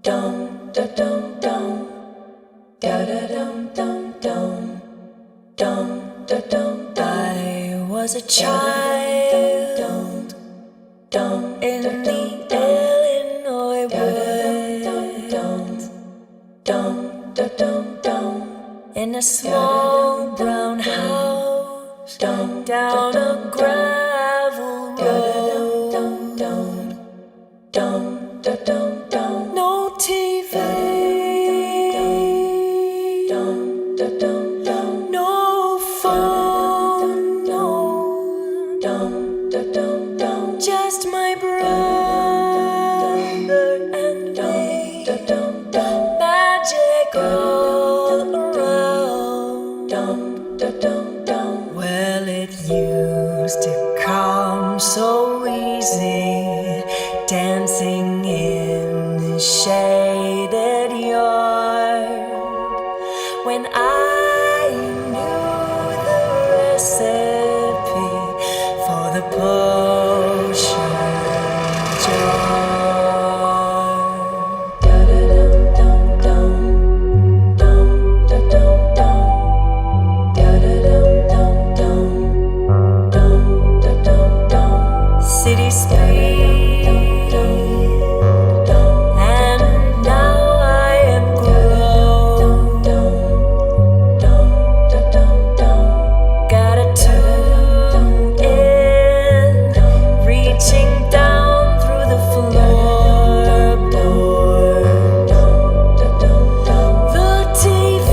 I was a child in the Illinois woods, in a small brown house down a gravel road. No TV, no phone, no, just my brother and me, magic all around. Well, it used to come so easy, dancing in the shaded yard, when I knew the recipe for the potion jar. City speed, and now I am grown. Got a tune in, reaching down through the floorboard. The TV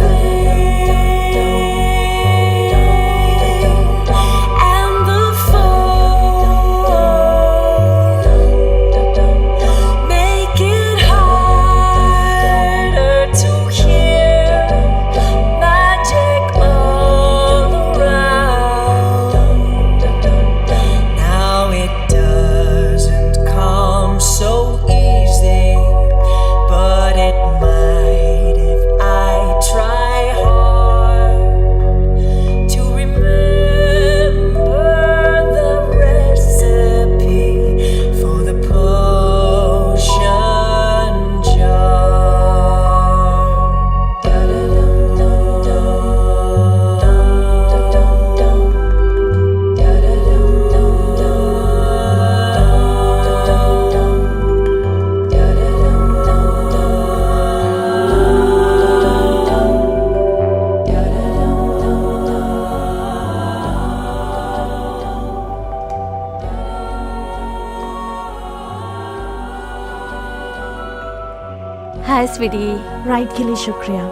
and the phone make it harder to hear magic all around. Now it doesn't come so easy, but it might if I try hard to remember the recipe for the potion jar. Hi sweetie. Ride के लिए शुक्रिया।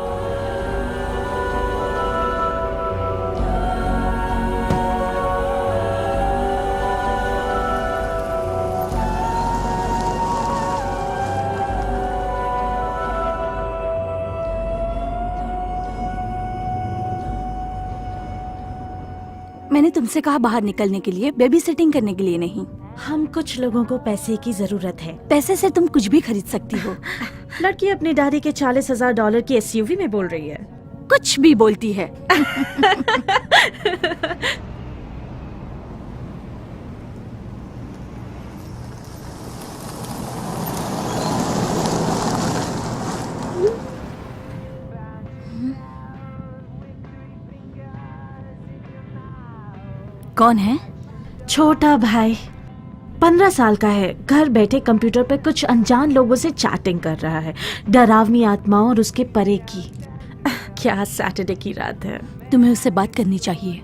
मैंने तुमसे कहा बाहर निकलने के लिए, बेबी सिटिंग करने के लिए नहीं। हम कुछ लोगों को पैसे की जरूरत है। पैसे से तुम कुछ भी खरीद सकती हो। लड़की अपने डैडी के $40,000 की SUV में बोल रही है। कुछ भी बोलती है। कौन है? छोटा भाई, 15 साल का है। घर बैठे कंप्यूटर पे कुछ अनजान लोगों से चैटिंग कर रहा है, डरावनी आत्माओं और उसके परे की। क्या सैटरडे की रात है। तुम्हें उससे बात करनी चाहिए।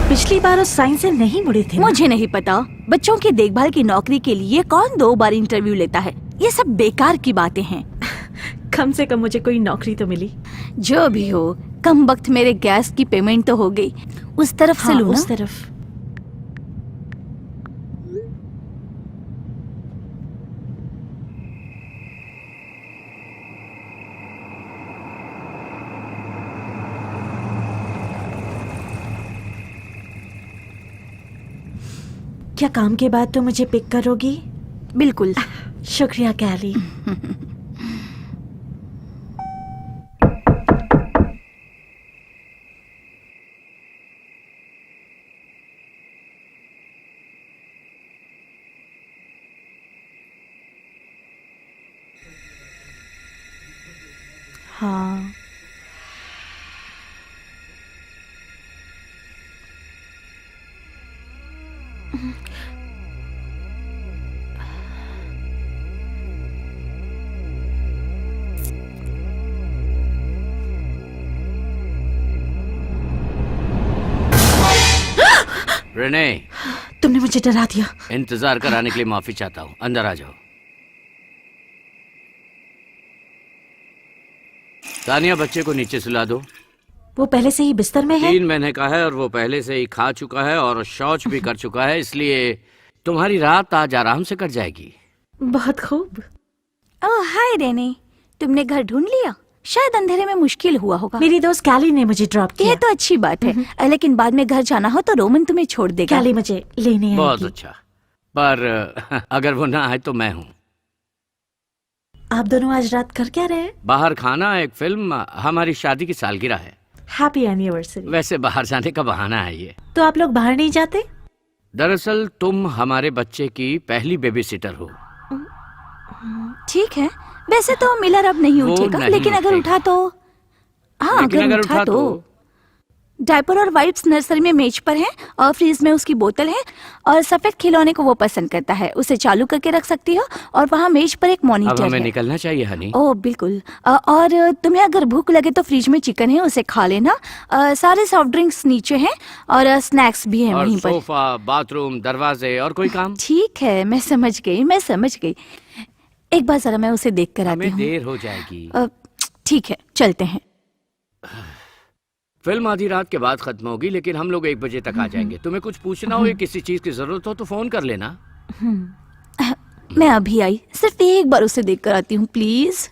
पिछली बार उस साइन से नहीं मुड़े थे। मुझे नहीं पता। बच्चों की देखभाल की नौकरी के लिए कौन 2 बार इंटरव्यू लेता है? ये सब बेकार की बातें हैं। कम से कम मुझे कोई नौकरी तो मिली। जो भी हो, कम वक्त मेरे गैस की पेमेंट तो हो गई। उस तरफ से लो ना। उस तरफ। क्या काम के बाद तो मुझे पिक करोगी? बिल्कुल। शुक्रिया कैली। हाँ। रेने, तुमने मुझे डरा दिया। इंतजार कराने के लिए माफी चाहता हूँ। अंदर आ जाओ। तानिया, बच्चे को नीचे सुला दो। वो पहले से ही बिस्तर में है। 3 महीने का है और वो पहले से ही खा चुका है और शौच भी कर चुका है, इसलिए तुम्हारी रात आज आराम से कट जाएगी। बहुत खूब। ओह हाय रेने, तुमने घर ढूंढ लिया? शायद अंधेरे में मुश्किल हुआ होगा। मेरी दोस्त कैली ने मुझे ड्रॉप किया। यह तो अच्छी बात है, लेकिन बाद में घर जाना हो तो रोमन तुम्हें छोड़ देगा। कैली मुझे लेने आएगी। बहुत अच्छा, पर अगर वो ना आए तो मैं हूँ। आप दोनों आज रात कर क्या रहे हैं? बाहर खाना, एक फिल्म, हमारी शादी की सालगिरह है। Happy anniversary. वैसे बाहर जाने का बहाना है ये। तो आप लोग बाहर नहीं जाते? दरअसल तुम हमारे बच्चे की पहली बेबी सिटर हो। ठीक है, वैसे तो मिलर अब नहीं वो उठेगा, नहीं लेकिन अगर उठेगा। उठा तो हाँ, लेकिन अगर उठा तो डायपर और वाइप्स नर्सरी में मेज पर हैं और फ्रीज में उसकी बोतल है और सफेद खिलौने को वो पसंद करता है। उसे चालू करके रख सकती हो और वहाँ मेज पर एक अब मॉनिटर हमें है। निकलना चाहिए हनी। ओह बिल्कुल। और तुम्हें अगर भूख लगे तो फ्रिज में चिकन है, उसे खा लेना। सारे सॉफ्ट ड्रिंक्स नीचे हैं और स्नैक्स भी हैं और वहीं पर। सोफा, बाथरूम, दरवाजे और कोई काम? ठीक है, मैं समझ गई। एक बार जरा मैं उसे देख कर आती हमें हूँ। देर हो जाएगी। ठीक है, चलते हैं। फिल्म आधी रात के बाद खत्म होगी, लेकिन हम लोग 1 बजे तक आ जाएंगे। तुम्हें कुछ पूछना हो या किसी चीज की जरूरत हो तो फोन कर लेना। मैं अभी आई, सिर्फ एक बार उसे देख कर आती हूँ प्लीज।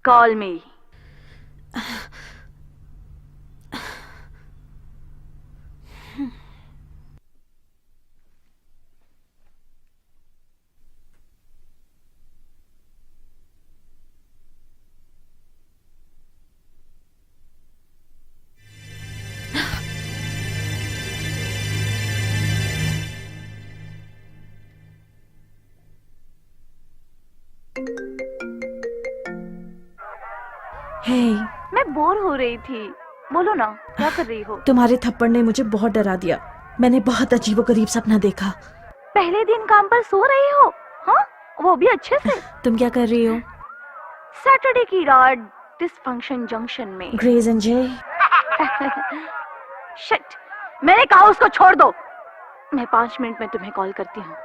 कॉल मी। हे, मैं बोर हो रही थी, बोलो ना क्या कर रही हो? तुम्हारे थप्पड़ ने मुझे बहुत डरा दिया। मैंने बहुत अजीबोगरीब सपना देखा। पहले दिन काम पर सो रही हो? हाँ, वो भी अच्छे से। तुम क्या कर रही हो? सैटरडे की रात डिसफंक्शन जंक्शन में। ग्रेज एंड जे। शिट, मैंने कहा उसको छोड़ दो। मैं 5 मिनट में तुम्हें कॉल करती हूँ।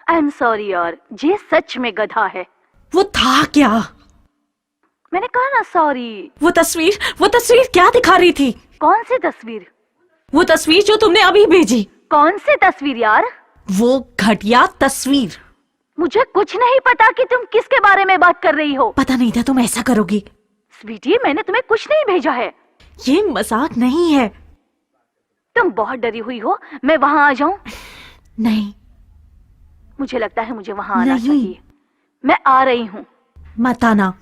आई एम सॉरी यार, ये सच में गधा है। वो था क्या? मैंने कहा ना सॉरी। वो तस्वीर क्या दिखा रही थी? कौन सी तस्वीर? वो तस्वीर जो तुमने अभी भेजी। कौन सी तस्वीर यार? वो घटिया तस्वीर। मुझे कुछ नहीं पता कि तुम किसके बारे में बात कर रही हो। पता नहीं था तुम ऐसा करोगी। स्वीटी, मैंने तुम्हें कुछ नहीं भेजा है। ये मजाक नहीं है। तुम बहुत डरी हुई हो, मैं वहां आ जाऊं? नहीं, मुझे लगता है मुझे वहां आना नहीं। चाहिए। मैं आ रही हूँ। मत आना।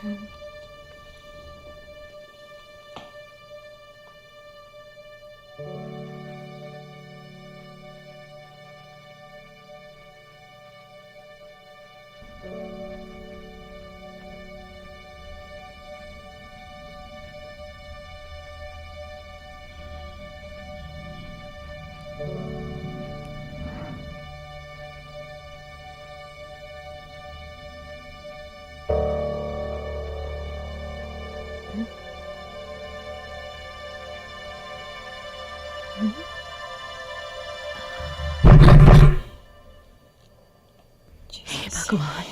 हे भगवान।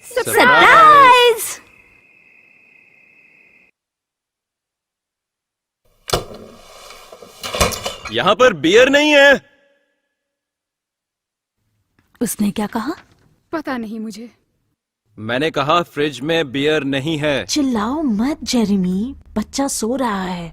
सरप्राइज। यहाँ पर बियर नहीं है। उसने क्या कहा? पता नहीं मुझे। मैंने कहा फ्रिज में बियर नहीं है। चिल्लाओ मत जेरेमी, बच्चा सो रहा है।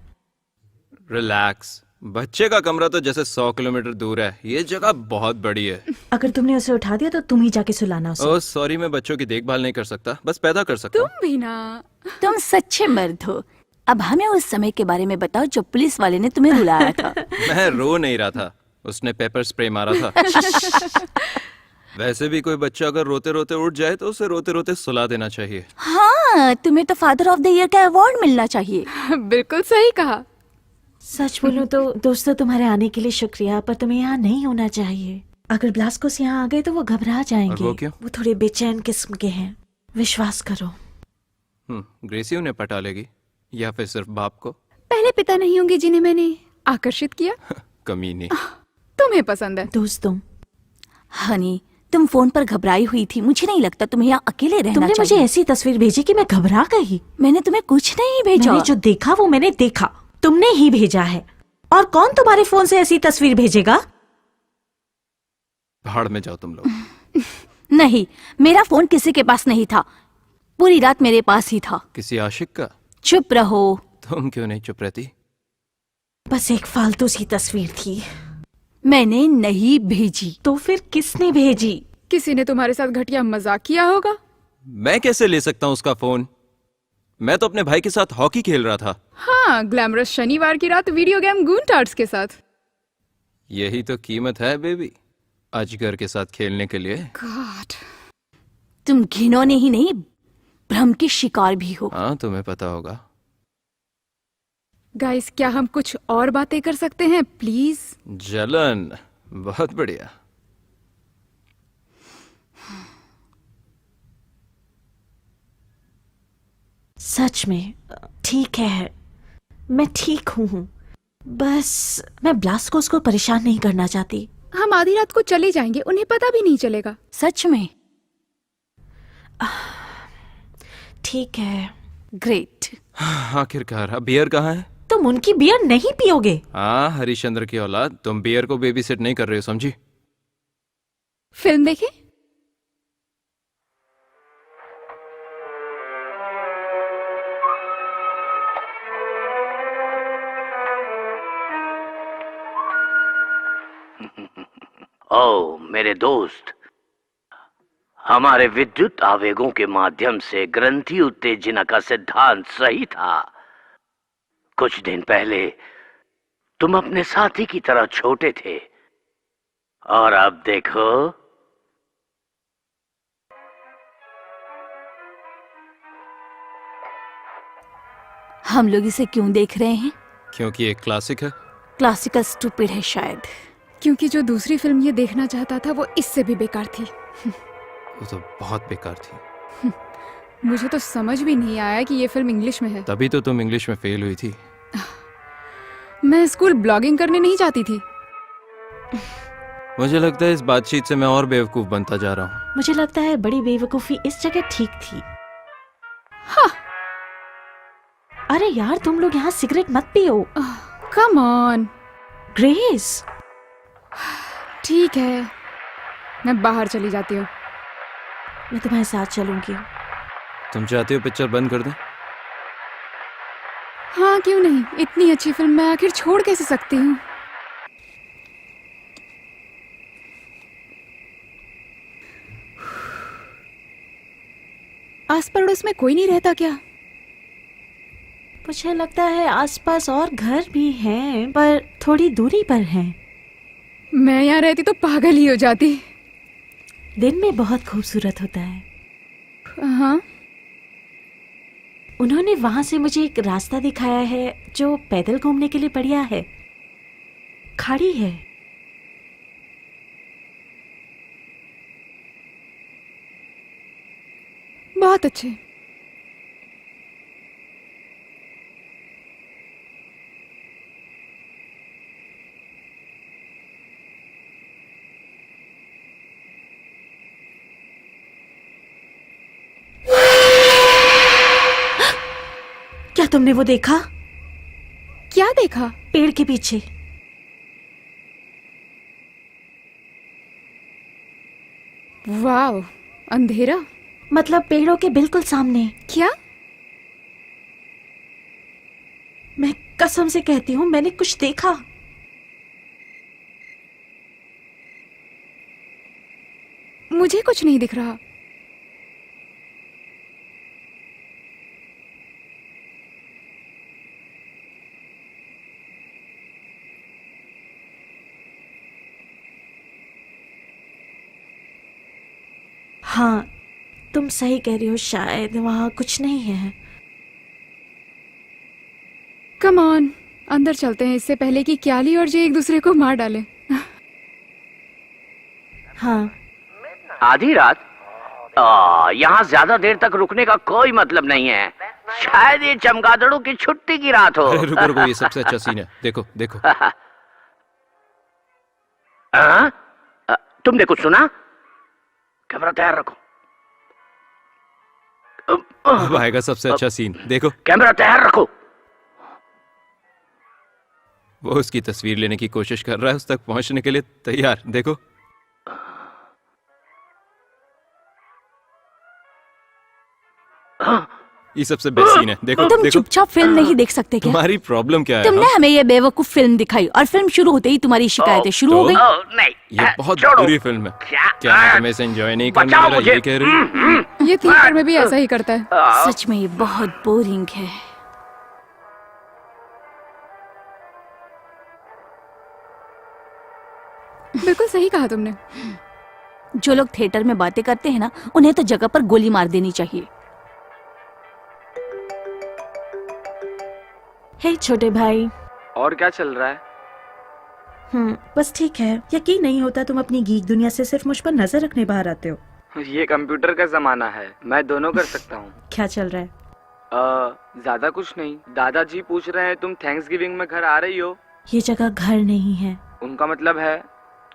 रिलैक्स, बच्चे का कमरा तो जैसे 100 किलोमीटर दूर है। ये जगह बहुत बड़ी है। अगर तुमने उसे उठा दिया तो तुम ही जाके सुलाना उसे। ओह सॉरी, मैं बच्चों की देखभाल नहीं कर सकता, बस पैदा कर सकता हूँ। तुम भी ना। तुम सच्चे मर्द हो। अब हमें उस समय के बारे में बताओ जब पुलिस वाले ने तुम्हें रुलाया था। मैं रो नहीं रहा था, उसने पेपर स्प्रे मारा था। वैसे भी कोई बच्चा अगर रोते रोते उठ जाए तो उसे रोते रोते सुला देना चाहिए। हाँ, तुम्हें तो फादर ऑफ द ईयर का अवार्ड मिलना चाहिए। बिल्कुल सही कहा। सच बोलूं तो दोस्तों, तुम्हारे आने के लिए शुक्रिया, पर तुम्हें यहाँ नहीं होना चाहिए। अगर ब्लास्कोस यहाँ आ गए तो वो घबरा जाएंगे। और वो क्यों? वो थोड़े बेचैन किस्म के हैं, विश्वास करो। ग्रेसी उन्हें पटा लेगी या फिर सिर्फ बाप को? पहले पिता नहीं होंगे जिन्हें मैंने आकर्षित किया। कमीनी। तुम्हें पसंद है। दोस्तों, हनी, तुम फोन पर घबराई हुई थी। मुझे नहीं लगता तुम्हें यहाँ अकेले रहना तुमने मुझे चाहिए। ऐसी तस्वीर भेजी कि मैं घबरा गई। मैंने तुम्हें कुछ नहीं भेजा। मैंने जो देखा वो मैंने देखा, तुमने ही भेजा है। और कौन तुम्हारे फोन से ऐसी तस्वीर भेजेगा? भाड़ में जाओ तुम लोग। नहीं, मेरा फोन किसी के पास नहीं था। पूरी रात मेरे पास ही था। किसी आशिक का? चुप रहो। तुम क्यों नहीं चुप रहती? बस एक फालतू सी तस्वीर थी। मैंने नहीं भेजी। तो फिर किसने भेजी? किसी ने तुम्हारे साथ घटिया मजाक किया होगा। मैं कैसे ले सकता हूँ उसका फोन? मैं तो अपने भाई के साथ हॉकी खेल रहा था। हाँ, ग्लैमरस शनिवार की रात वीडियो गेम गूंटार्ड्स के साथ। यही तो कीमत है बेबी, अजगर के साथ खेलने के लिए। गॉड। तुम घिनौने ही नहीं, भ्रम के शिकार भी हो। हाँ, तुम्हें पता होगा। गाइस, क्या हम कुछ और बातें कर सकते हैं प्लीज? जलन। बहुत बढ़िया। सच में ठीक है, मैं ठीक हूँ। बस मैं ब्लास्कोस को परेशान नहीं करना चाहती। हम आधी रात को चले जाएंगे, उन्हें पता भी नहीं चलेगा। सच में? ठीक है। ग्रेट। आखिरकार। अब बियर कहाँ है? तुम उनकी बियर नहीं पियोगे? हाँ, हरिश्चंद्र की औलाद, तुम बियर को बेबी सिट नहीं कर रहे हो, समझी? फिल्म देखें? ओ मेरे दोस्त, हमारे विद्युत आवेगों के माध्यम से ग्रंथि उत्तेजना का सिद्धांत सही था। कुछ दिन पहले तुम अपने साथी की तरह छोटे थे और अब देखो। हम लोग इसे क्यों देख रहे हैं? क्योंकि एक क्लासिक है। क्लासिकल स्टूपिड है शायद। क्योंकि जो दूसरी फिल्म ये देखना चाहता था वो इससे भी बेकार थी। वो तो बहुत बेकार थी। मुझे तो समझ भी नहीं आया कि ये फिल्म इंग्लिश में है। तभी तो तुम इंग्लिश में फेल हुई थी। मैं स्कूल ब्लॉगिंग करने नहीं जाती थी। मुझे लगता है इस बातचीत से मैं और बेवकूफ बनता जा रहा हूँ। मुझे लगता है बड़ी बेवकूफी इस जगह ठीक थी। हाँ। अरे यार, तुम लोग यहाँ सिगरेट मत पियो। Come on. ग्रेस, ठीक है, मैं बाहर चली जाती हूँ। मैं तुम्हारे साथ चलूंगी। तुम चाहती हो पिक्चर बंद कर दें? हाँ क्यों नहीं, इतनी अच्छी फिल्म मैं आखिर छोड़ कैसे सकती हूँ। आस पड़ोस में कोई नहीं रहता क्या? मुझे लगता है आसपास और घर भी हैं, पर थोड़ी दूरी पर हैं। मैं यहाँ रहती तो पागल ही हो जाती। दिन में बहुत खूबसूरत होता है। हाँ, उन्होंने वहां से मुझे एक रास्ता दिखाया है जो पैदल घूमने के लिए बढ़िया है। खाड़ी है। बहुत अच्छे। क्या तुमने वो देखा? क्या देखा? पेड़ के पीछे। वाव, अंधेरा? मतलब पेड़ों के बिल्कुल सामने। क्या? मैं कसम से कहती हूँ मैंने कुछ देखा। मुझे कुछ नहीं दिख रहा। हाँ, तुम सही कह रही हो, शायद वहां कुछ नहीं है। कम ऑन, अंदर चलते हैं इससे पहले कि क्याली और जे एक दूसरे को मार डालें। हाँ, आधी रात? यहाँ ज्यादा देर तक रुकने का कोई मतलब नहीं है। शायद ये चमगादड़ों की छुट्टी की रात हो। अरे रुको रुको, ये सबसे अच्छा सीन है, देखो देखो। तुमने कुछ सुना? कैमरा तैयार रखो। अब आएगा सबसे अच्छा सीन, देखो। कैमरा तैयार रखो। वो उसकी तस्वीर लेने की कोशिश कर रहा है, उस तक पहुंचने के लिए तैयार, देखो। ये सबसे बेस्ट सीन है, देखो तुम देखो। चुपचाप फिल्म नहीं देख सकते क्या? तुम्हारी प्रॉब्लम क्या है? तुमने हमें ये बेवकूफ फिल्म दिखाई और फिल्म शुरू होते ही तुम्हारी शिकायतें शुरू हो गई। नहीं, ये बहुत छोड़ो। बुरी फिल्म है। क्या? मैं तुम्हें इसे एंजॉय नहीं करने बचाओ वाला, मुझे। ये कह रही हूँ? ये थिएटर में भी ऐसा ही करता है। सच में ये बहुत बोरिंग है। बिल्कुल सही कहा तुमने। जो लोग थिएटर में बातें करते हैं ना, उन्हें तो जगह पर गोली मार देनी चाहिए। हे छोटे भाई। और क्या चल रहा है? बस ठीक है। यकीन नहीं होता तुम अपनी गीक दुनिया से सिर्फ मुझ पर नजर रखने बाहर आते हो। ये कंप्यूटर का जमाना है, मैं दोनों कर सकता हूँ। क्या चल रहा है? ज्यादा कुछ नहीं। दादाजी पूछ रहे हैं तुम थैंक्सगिविंग में घर आ रही हो। ये जगह घर नहीं है। उनका मतलब है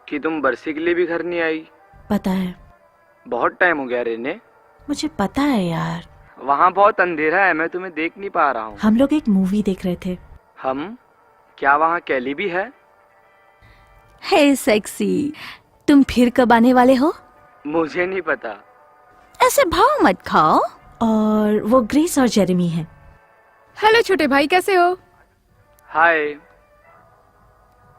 कि तुम बरसी के लिए भी घर नहीं आई। पता है, बहुत टाइम हो गया रेने। मुझे पता है यार। वहाँ बहुत अंधेरा है, मैं तुम्हें देख नहीं पा रहा हूँ। हम लोग एक मूवी देख रहे थे। हम? क्या वहाँ कैली भी है? हे सेक्सी, तुम फिर कब आने वाले हो? मुझे नहीं पता। ऐसे भाव मत खाओ। और वो ग्रेस और जेरेमी हैं। हेलो छोटे भाई, कैसे हो? हाय।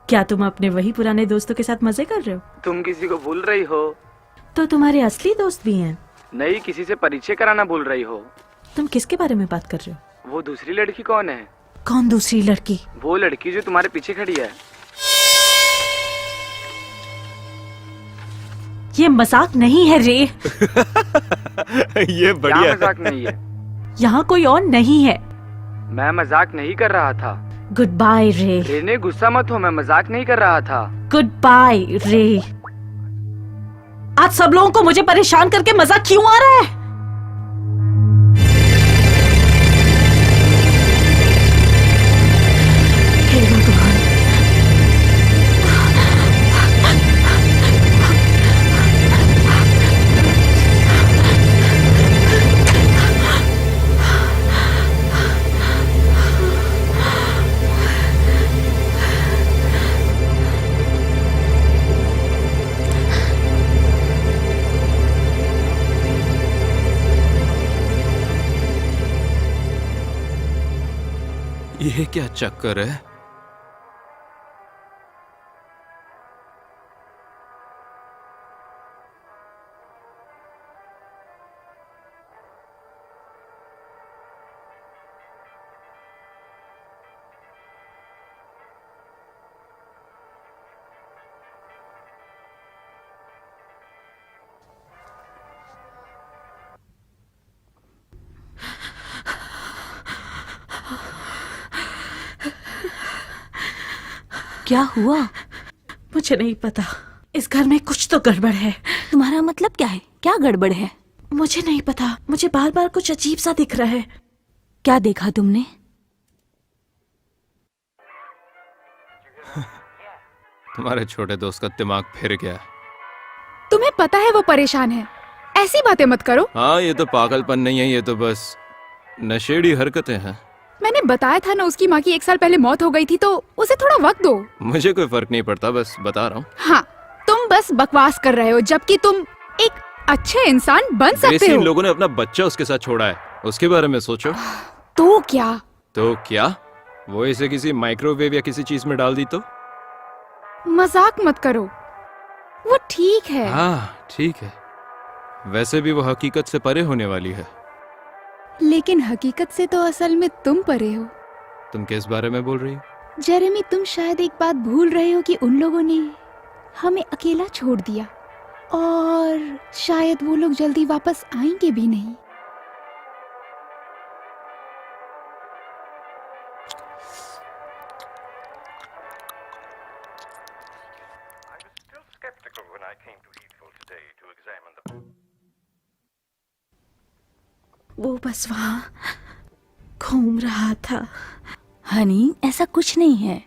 क्या तुम अपने वही पुराने दोस्तों के साथ मजे कर रहे हो? तुम किसी को भूल रही हो? तो तुम्हारे असली दोस्त भी हैं। नहीं, किसी से परिचय कराना भूल रही हो। तुम किसके बारे में बात कर रहे हो? वो दूसरी लड़की कौन है? कौन दूसरी लड़की? वो लड़की जो तुम्हारे पीछे खड़ी है। ये मजाक नहीं है रे। ये क्या बढ़िया मजाक नहीं है? यहाँ कोई और नहीं है। मैं मजाक नहीं कर रहा था। गुड बाय रे। रेने गुस्सा मत हो, मैं मजाक नहीं कर रहा था। गुड बाय रे। आज सब लोगों को मुझे परेशान करके मजा क्यों आ रहा है? हे भगवान। ये क्या चक्कर है? क्या हुआ? मुझे नहीं पता, इस घर में कुछ तो गड़बड़ है। तुम्हारा मतलब क्या है? क्या गड़बड़ है? मुझे नहीं पता, मुझे बार बार कुछ अजीब सा दिख रहा है। क्या देखा तुमने? तुम्हारे छोटे दोस्त का दिमाग फिर गया। तुम्हें पता है वो परेशान है, ऐसी बातें मत करो। हाँ, ये तो पागलपन नहीं है, ये तो बस नशेड़ी हरकतें हैं। मैंने बताया था ना, उसकी माँ की 1 साल पहले मौत हो गई थी, तो उसे थोड़ा वक्त दो। मुझे कोई फर्क नहीं पड़ता, बस बता रहा हूँ। हाँ, तुम बस बकवास कर रहे हो, जबकि तुम एक अच्छे इंसान बन सकते इन हो। लोगों ने अपना बच्चा उसके साथ छोड़ा है, उसके बारे में सोचो। तो क्या? तो क्या वो इसे किसी माइक्रोवेव या किसी चीज में डाल दी तो? मजाक मत करो, वो ठीक है। हाँ ठीक है, वैसे भी वो हकीकत से परे होने वाली है। लेकिन हकीकत से तो असल में तुम परे हो। तुम किस बारे में बोल रही हो? जेरेमी, तुम शायद एक बात भूल रहे हो कि उन लोगों ने हमें अकेला छोड़ दिया, और शायद वो लोग जल्दी वापस आएंगे भी नहीं। वो बस वहाँ घूम रहा था। हनी, ऐसा कुछ नहीं है।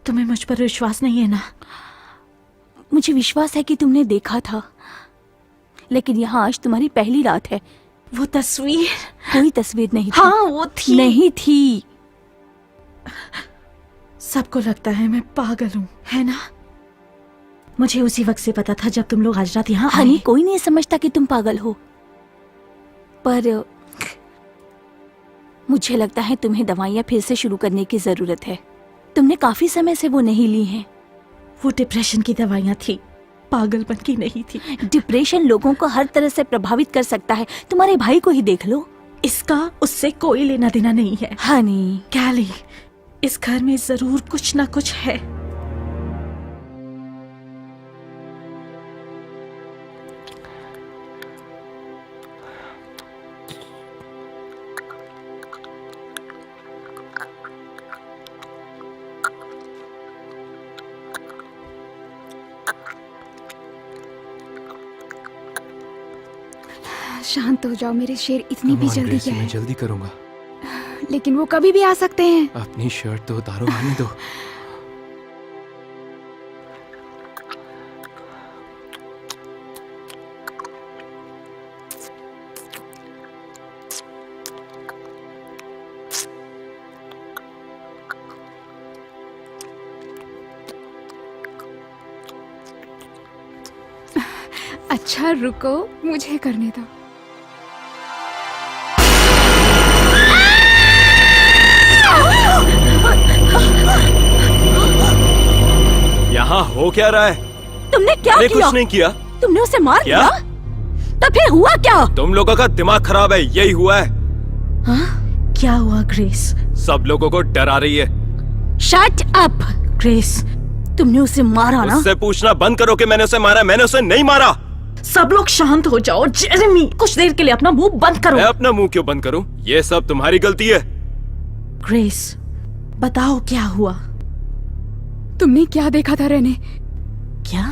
तुम्हें मुझ पर विश्वास नहीं है ना? मुझे विश्वास है कि तुमने देखा था, लेकिन यहाँ आज तुम्हारी पहली रात है। वो तस्वीर? कोई तस्वीर नहीं थी। हाँ वो थी। नहीं थी। सबको लगता है मैं पागल हूँ, है ना? मुझे उसी वक्त से पता था जब तुम लोग आज रात यहाँ हनी, आए। कोई नहीं समझता कि तुम पागल हो, पर मुझे लगता है तुम्हें दवाइयाँ फिर से शुरू करने की जरूरत है। तुमने काफी समय से वो नहीं ली हैं। वो डिप्रेशन की दवाइयाँ थी, पागलपन की नहीं थी। डिप्रेशन लोगों को हर तरह से प्रभावित कर सकता है, तुम्हारे भाई को ही देख लो। इसका उससे कोई लेना देना नहीं है। हनी, कैली, इस घर में जरूर कुछ ना कुछ है। शांत हो जाओ मेरे शेर, इतनी भी जल्दी क्या मैं है? जल्दी करूंगा। लेकिन वो कभी भी आ सकते हैं। अपनी शर्ट तो उतारो, आने दो। अच्छा रुको, मुझे करने दो। यहाँ हो क्या रहा है? तुमने क्या मैंने किया? कुछ नहीं किया। तुमने उसे मार क्या? दिया? तो फिर हुआ क्या? तुम लोगों का दिमाग खराब है, यही हुआ है। क्या हुआ ग्रेस? सब लोगों को डरा रही है। Shut up! ग्रेस, तुमने उसे मारा ना? उससे पूछना बंद करो कि मैंने उसे मारा। मैंने उसे नहीं मारा। सब लोग शांत हो जाओ। जेरेमी, कुछ देर के लिए अपना मुंह बंद करो। मैं अपना मुंह क्यों बंद करूं? ये सब तुम्हारी गलती है। ग्रेस, बताओ क्या हुआ? तुमने क्या देखा था रेने? क्या?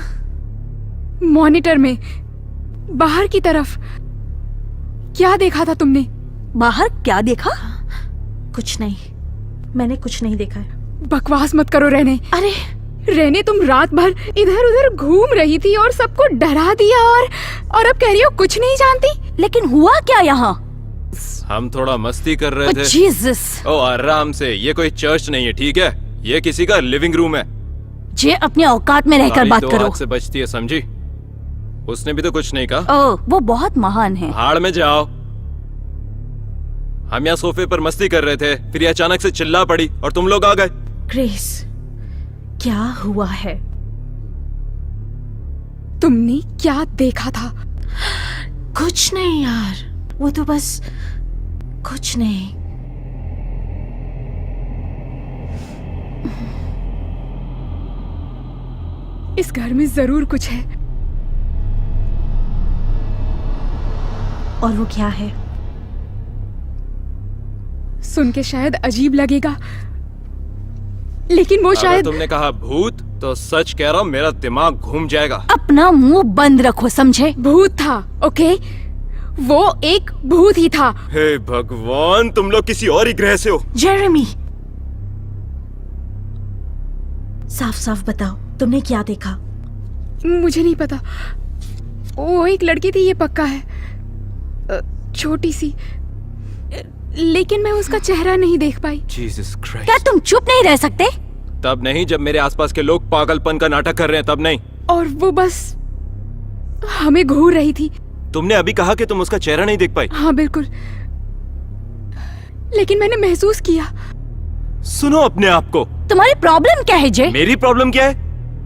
मॉनिटर में बाहर की तरफ क्या देखा था तुमने? बाहर क्या देखा? कुछ नहीं, मैंने कुछ नहीं देखा है। बकवास मत करो रेने। अरे रेने, तुम रात भर इधर उधर घूम रही थी और सबको डरा दिया, और अब कह रही हो कुछ नहीं जानती। लेकिन हुआ क्या यहाँ? हम थोड़ा मस्ती कर रहे थे। जीसस! ओ आराम से, ये कोई चर्च नहीं है, ठीक है? ये किसी का लिविंग रूम है। जे अपने औकात में रहकर अभी बात दो करो। हाथ से बचती है, समझी? उसने भी तो कुछ नहीं कहा। ओह, वो बहुत महान है। भाड़ में जाओ। हम यहाँ सोफे पर मस्ती कर रहे थे, फिर ये अचानक से चिल्ला पड़ी और तुम लोग आ गए। ग्रेस, क्या हुआ है? तुमने क्या देखा था? कुछ नहीं यार, वो तो बस कुछ नहीं। इस घर में जरूर कुछ है। और वो क्या है? सुन के शायद अजीब लगेगा, लेकिन वो अगर शायद तुमने कहा भूत तो सच कह रहा हूँ, मेरा दिमाग घूम जाएगा। अपना मुंह बंद रखो, समझे? भूत था, ओके? वो एक भूत ही था। हे भगवान, तुम लोग किसी और ही ग्रह से हो। जेरेमी, साफ साफ बताओ, तुमने क्या देखा? मुझे नहीं पता। वो एक लड़की थी, ये पक्का है, छोटी सी, लेकिन मैं उसका चेहरा नहीं देख पाई। Jesus Christ. क्या तुम चुप नहीं रह सकते? तब नहीं जब मेरे आसपास के लोग पागलपन का नाटक कर रहे हैं, तब नहीं। और वो बस हमें घूर रही थी। तुमने अभी कहा कि तुम उसका चेहरा नहीं देख पाई। हाँ बिल्कुल, लेकिन मैंने महसूस किया। सुनो अपने आप को। तुम्हारी प्रॉब्लम क्या है, जे? मेरी प्रॉब्लम क्या है?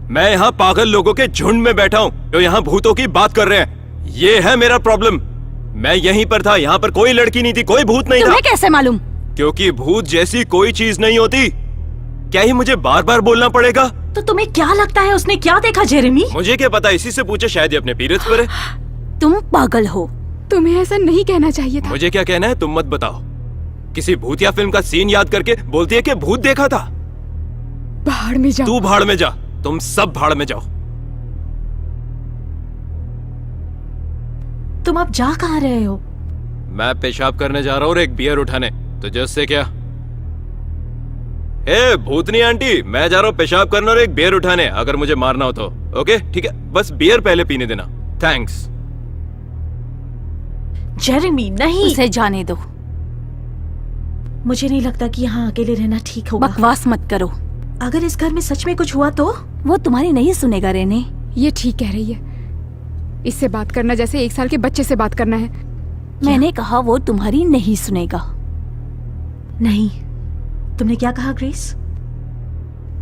मैं यहाँ पागल लोगों के झुंड में बैठा हूँ जो यहाँ भूतों की बात कर रहे हैं। ये है मेरा प्रॉब्लम। मैं यहीं पर था, यहाँ पर कोई लड़की नहीं थी, कोई भूत नहीं था। तुम्हें कैसे मालूम? क्योंकि भूत जैसी कोई चीज नहीं होती। क्या ही मुझे बार बार बोलना पड़ेगा? तो तुम्हें क्या लगता है उसने क्या देखा जेरेमी? मुझे क्या पता, इसी से पूछे, शायद ये अपने पीरियड्स पर है। तुम पागल हो। तुम्हें ऐसा नहीं कहना चाहिए था। मुझे क्या कहना है तुम मत बताओ। किसी भूतिया फिल्म का सीन याद करके बोलती है कि भूत देखा था। भाड़ में जाओ। तू भाड़ में जा, तुम सब भाड़ में जाओ। तुम अब जा कहाँ रहे हो? मैं पेशाब करने जा रहा हूँ और एक बियर उठाने। तुझे उससे क्या? ए भूतनी आंटी, मैं जा रहा हूँ पेशाब करने और एक बियर उठाने, अगर मुझे मारना हो तो। ओके ठीक है, बस बियर पहले पीने देना। थैंक्स। जेरेमी नहीं, उसे जाने दो। मुझे नहीं लगता कि यहाँ अकेले रहना ठीक होगा। बकवास मत करो। अगर इस घर में सच में कुछ हुआ तो? वो तुम्हारी नहीं सुनेगा रेने। ये ठीक कह रही है। इससे बात करना जैसे 1 साल के बच्चे से बात करना है। मैंने कहा वो तुम्हारी नहीं सुनेगा। नहीं, तुमने क्या कहा ग्रेस?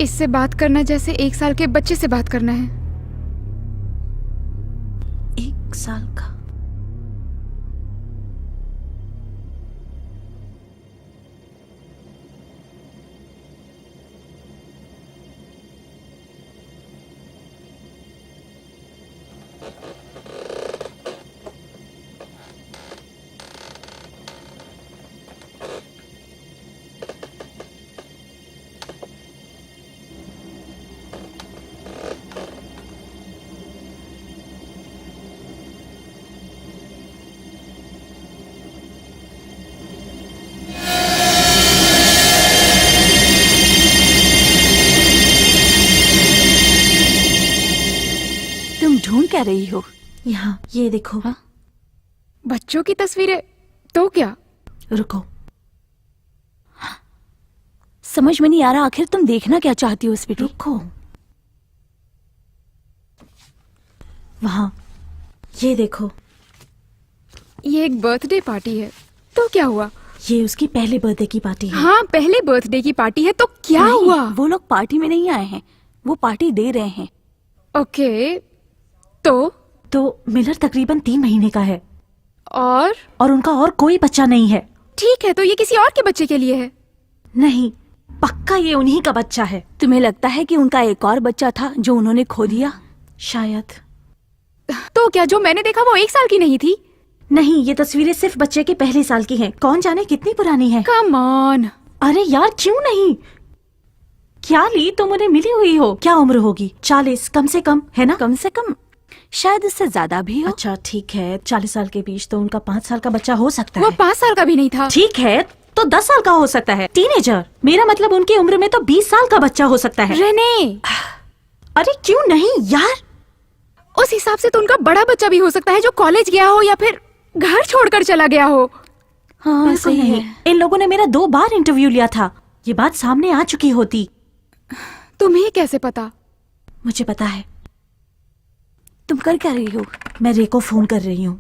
इससे बात करना जैसे 1 साल के बच्चे से बात करना है। 1 साल का? तुम ढूंढ क्या रही हो? यहाँ ये देखो। हाँ? बच्चों की तस्वीरें तो क्या? रुको, समझ में नहीं आ रहा, आखिर तुम देखना क्या चाहती हो स्वीटी? रुको। वहाँ ये देखो। ये एक बर्थडे पार्टी है, तो क्या हुआ? ये उसकी पहले बर्थडे की पार्टी है। हाँ, पहले बर्थडे की पार्टी है, तो क्या नहीं, हुआ? वो लोग पार्टी में नहीं आए हैं, वो पार्टी दे रहे हैं। ओके, तो मिलर तकरीबन 3 महीने का है और उनका और कोई बच्चा नहीं है। ठीक है, तो ये किसी और के बच्चे के लिए है। नहीं, पक्का ये उन्हीं का बच्चा है। तुम्हें लगता है कि उनका एक और बच्चा था जो उन्होंने खो दिया? शायद। तो क्या जो मैंने देखा वो 1 साल की नहीं थी? नहीं, ये तस्वीरें सिर्फ बच्चे के पहले साल की हैं। कौन जाने कितनी पुरानी है। Come on. अरे यार क्यों नहीं? क्या ली, तुम उन्हें मिली हुई हो? क्या उम्र होगी? 40 कम से कम, है ना? कम से कम, शायद इससे ज्यादा भी हो। अच्छा ठीक है, 40 साल के बीच तो उनका 5 साल का बच्चा हो सकता वो है। 5 साल का भी नहीं था। ठीक है, तो 10 साल का हो सकता है। टीनेजर, मेरा मतलब उनकी उम्र में तो 20 साल का बच्चा हो सकता है। रेने, अरे क्यों नहीं यार? उस हिसाब से तो उनका बड़ा बच्चा भी हो सकता है जो कॉलेज गया हो या फिर घर छोड़कर चला गया हो। हाँ बिल्कुल सही नहीं। है। इन लोगों ने मेरा 2 बार इंटरव्यू लिया था, ये बात सामने आ चुकी होती। तुम्हें कैसे पता? मुझे पता है। तुम कर क्या रही हो? मैं रे को फोन कर रही हूँ।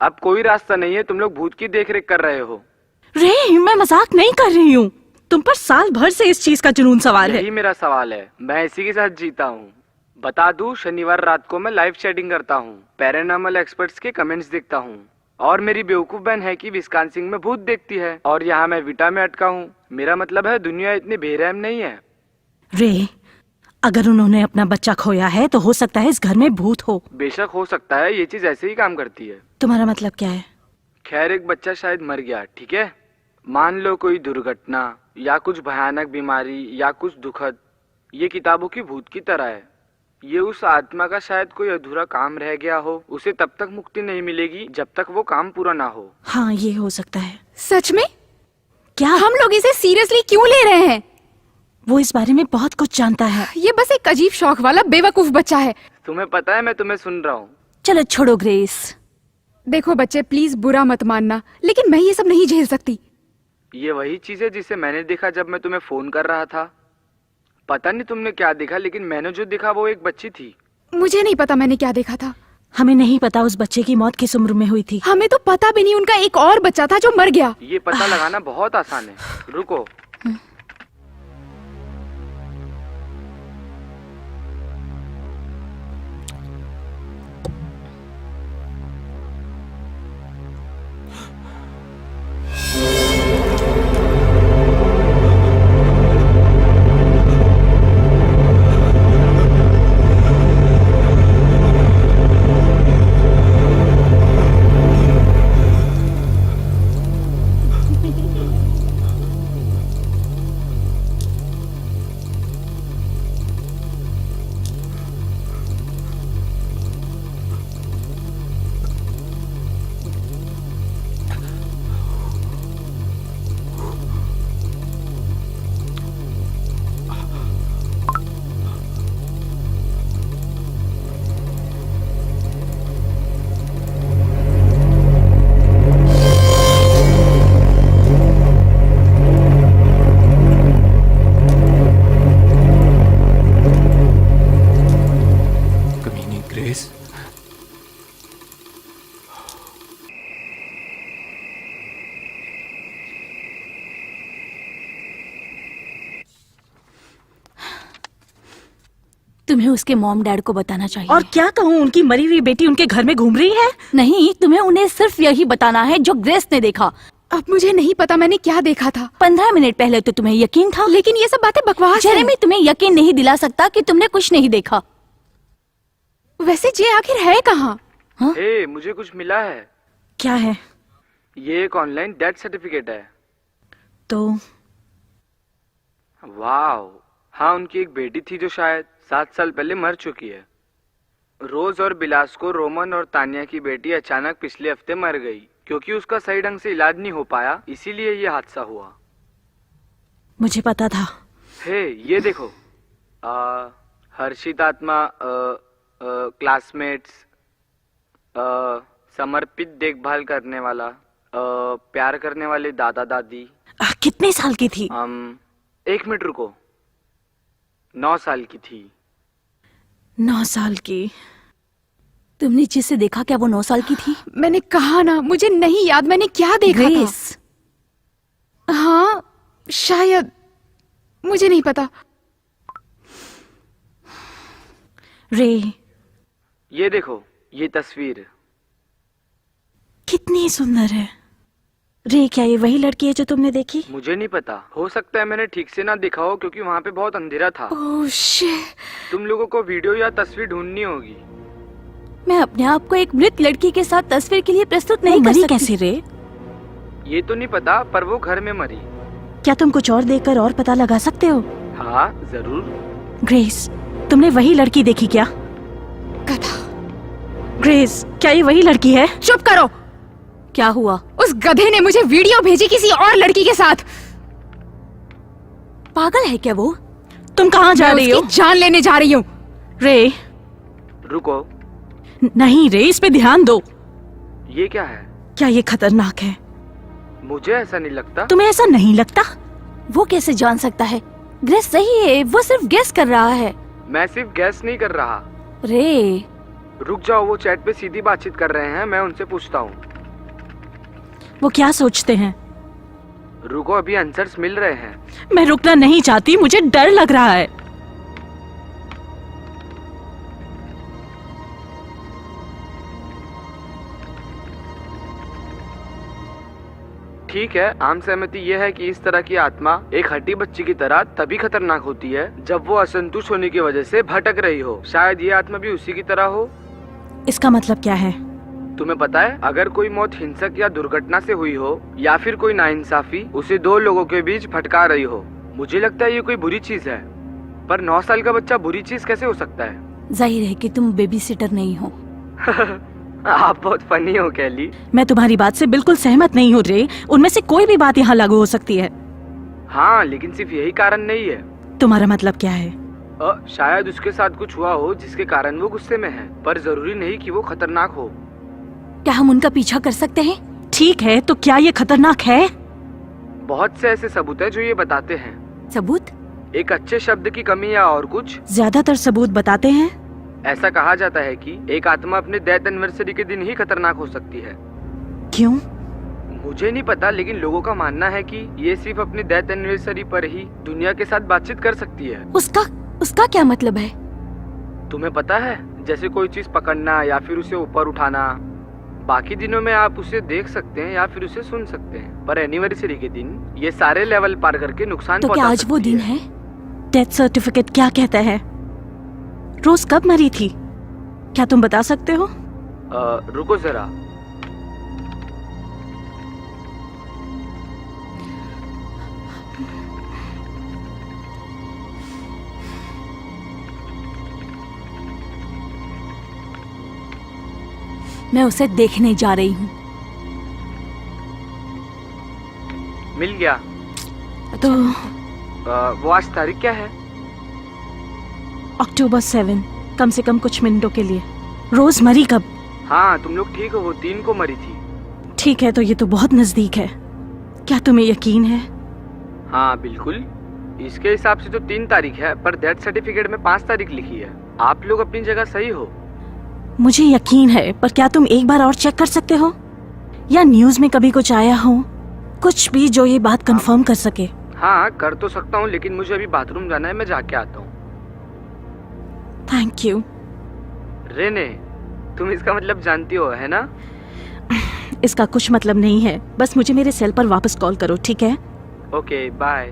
अब कोई रास्ता नहीं है, तुम लोग भूत की देखरेख कर रहे हो। रे, मैं मजाक नहीं कर रही हूँ। तुम पर साल भर से इस चीज का जुनून सवार है। यही मेरा सवाल है, मैं इसी के साथ जीता हूँ। बता दूं, शनिवार रात को मैं लाइव चैटिंग करता हूँ, पैरानॉर्मल एक्सपर्ट्स के कमेंट्स देखता हूँ, और मेरी बेवकूफ बहन है कि विस्कॉन्सिन में भूत देखती है, और यहाँ मैं विटा में अटका हूँ। मेरा मतलब है दुनिया इतनी बेरहम नहीं है। रे, अगर उन्होंने अपना बच्चा खोया है तो हो सकता है इस घर में भूत हो। बेशक हो सकता है, ये चीज ऐसे ही काम करती है। तुम्हारा मतलब क्या है? खैर, एक बच्चा शायद मर गया, ठीक है। मान लो कोई दुर्घटना या कुछ भयानक बीमारी या कुछ दुखद। ये किताबों की भूत की तरह है। ये उस आत्मा का शायद कोई अधूरा काम रह गया हो, उसे तब तक मुक्ति नहीं मिलेगी जब तक वो काम पूरा ना हो। हाँ, ये हो सकता है। सच में? क्या हम लोग इसे सीरियसली क्यों ले रहे हैं? वो इस बारे में बहुत कुछ जानता है। ये बस एक अजीब शौक वाला बेवकूफ बच्चा है। तुम्हें पता है, मैं तुम्हें सुन रहा हूँ। चलो छोड़ो ग्रेस। देखो बच्चे, प्लीज बुरा मत मानना, लेकिन मैं ये सब नहीं झेल सकती। ये वही चीज है जिसे मैंने देखा जब मैं तुम्हें फोन कर रहा था। पता नहीं तुमने क्या देखा, लेकिन मैंने जो देखा वो एक बच्ची थी। मुझे नहीं पता मैंने क्या देखा था। हमें नहीं पता उस बच्चे की मौत किस उम्र में हुई थी। हमें तो पता भी नहीं उनका एक और बच्चा था जो मर गया। ये पता लगाना बहुत आसान है। रुको, कमीनी ग्रेस। तुम्हें उसके मॉम डैड को बताना चाहिए। और क्या कहूँ, उनकी मरी हुई बेटी उनके घर में घूम रही है। नहीं, तुम्हें उन्हें सिर्फ यही बताना है जो ग्रेस ने देखा। अब मुझे नहीं पता मैंने क्या देखा था। 15 मिनट पहले तो तुम्हें यकीन था, लेकिन ये सब बातें बकवास जेरेमी हैं। तुम्हें यकीन नहीं दिला सकता कि तुमने कुछ नहीं देखा। वैसे जे आखिर है कहाँ? हे, मुझे कुछ मिला है। क्या है? ये एक ऑनलाइन डेथ सर्टिफिकेट है। तो वाह, हाँ, उनकी एक बेटी थी जो शायद 7 साल पहले मर चुकी है। रोज और बिलास को रोमन और तानिया की बेटी अचानक पिछले हफ्ते मर गई क्योंकि उसका सही ढंग से इलाज नहीं हो पाया, इसीलिए ये हादसा हुआ। मुझे पता था। हे, ये देखो, हर्षित आत्मा, क्लासमेट्स, समर्पित देखभाल करने वाला, प्यार करने वाले दादा दादी। कितने साल की थी? 1 मिनट रुको, 9 साल की थी। 9 साल की? तुमने जिसे देखा क्या वो 9 साल की थी? मैंने कहा ना, मुझे नहीं याद मैंने क्या देखा ग्रेस, था। हाँ शायद, मुझे नहीं पता। रे, ये देखो, ये तस्वीर। कितनी सुंदर है। रे, क्या ये वही लड़की है जो तुमने देखी? मुझे नहीं पता, हो सकता है मैंने ठीक से ना देखा हो क्योंकि वहाँ पे बहुत अंधेरा था। Oh shit. तुम लोगों को वीडियो या तस्वीर ढूंढनी होगी। मैं अपने आप को एक मृत लड़की के साथ तस्वीर के लिए प्रस्तुत नहीं कर मरी सकती। कैसे रे? ये तो नहीं पता, पर वो घर में मरी। क्या तुम कुछ और देखकर और पता लगा सकते हो? हाँ जरूर। ग्रेस, तुमने वही लड़की देखी क्या? गधा। ग्रेस, क्या ये वही लड़की है? चुप करो। क्या हुआ? उस गधे ने मुझे वीडियो भेजी किसी और लड़की के साथ। पागल है क्या वो? तुम कहाँ जा मैं रही हो? उसकी जान लेने जा रही हूँ। रे, रुको, नहीं रे, इस पे ध्यान दो। ये क्या है? क्या ये खतरनाक है? मुझे ऐसा नहीं लगता। तुम्हें ऐसा नहीं लगता? वो कैसे जान सकता है? ग्रेस सही है, वो सिर्फ गेस कर रहा है। मैं सिर्फ गैस नहीं कर रहा। रे, रुक जाओ, वो चैट पे सीधी बातचीत कर रहे हैं, मैं उनसे पूछता हूँ। वो क्या सोचते हैं? रुको, अभी आंसर्स मिल रहे हैं। मैं रुकना नहीं चाहती, मुझे डर लग रहा है। ठीक है, आम सहमति यह है कि इस तरह की आत्मा एक हड्डी बच्ची की तरह तभी खतरनाक होती है जब वो असंतुष्ट होने की वजह से भटक रही हो। शायद ये आत्मा भी उसी की तरह हो। इसका मतलब क्या है? तुम्हें पता है, अगर कोई मौत हिंसक या दुर्घटना से हुई हो या फिर कोई नाइंसाफी उसे दो लोगों के बीच भटका रही हो, मुझे लगता है ये कोई बुरी चीज है। पर 9 साल का बच्चा बुरी चीज कैसे हो सकता है? जाहिर है कि तुम बेबी सिटर नहीं हो। आप बहुत फनी हो कैली। मैं तुम्हारी बात से बिल्कुल सहमत नहीं हूँ रे। उनमें से कोई भी बात यहाँ लागू हो सकती है। हाँ, लेकिन सिर्फ यही कारण नहीं है। तुम्हारा मतलब क्या है? शायद उसके साथ कुछ हुआ हो जिसके कारण वो गुस्से में है, पर जरूरी नहीं कि वो खतरनाक हो। क्या हम उनका पीछा कर सकते हैं? ठीक है, तो क्या ये खतरनाक है? बहुत से ऐसे सबूत है जो ये बताते हैं। सबूत? एक अच्छे शब्द की कमी या और कुछ। ज्यादातर सबूत बताते हैं। ऐसा कहा जाता है कि एक आत्मा अपने डेथ एनिवर्सरी के दिन ही खतरनाक हो सकती है। क्यों? मुझे नहीं पता, लेकिन लोगों का मानना है कि ये सिर्फ अपनी डेथ एनिवर्सरी पर ही दुनिया के साथ बातचीत कर सकती है। उसका क्या मतलब है? तुम्हें पता है, जैसे कोई चीज पकड़ना या फिर उसे ऊपर उठाना। बाकी दिनों में आप उसे देख सकते हैं या फिर उसे सुन सकते हैं, पर एनिवर्सरी के दिन ये सारे लेवल पार करके नुकसान तो क्या आज वो दिन है? डेथ सर्टिफिकेट क्या कहता है? रोज कब मरी थी? क्या तुम बता सकते हो? रुको जरा। मैं उसे देखने जा रही हूँ। मिल गया। तो वो आज तारीख क्या है? अक्टूबर 7, कम से कम कुछ मिनटों के लिए। रोज मरी कब? हाँ, तुम लोग ठीक हो, वो 3 को मरी थी। ठीक है, तो ये तो बहुत नजदीक है। क्या तुम्हें यकीन है? हाँ बिल्कुल, इसके हिसाब से तो 3 तारीख है, पर डेथ सर्टिफिकेट में 5 तारीख लिखी है। आप लोग अपनी जगह सही हो। मुझे यकीन है, पर क्या तुम एक बार और चेक कर सकते हो? या न्यूज में कभी कुछ आया हो, कुछ भी जो ये बात कंफर्म कर सके? हाँ, कर तो सकता हूँ, लेकिन मुझे अभी बाथरूम जाना है, मैं जाके आता हूँ। Thank you. रेने, तुम इसका मतलब जानती हो, है ना? इसका कुछ मतलब नहीं है, बस मुझे मेरे सेल पर वापस कॉल करो, ठीक है? Okay, bye.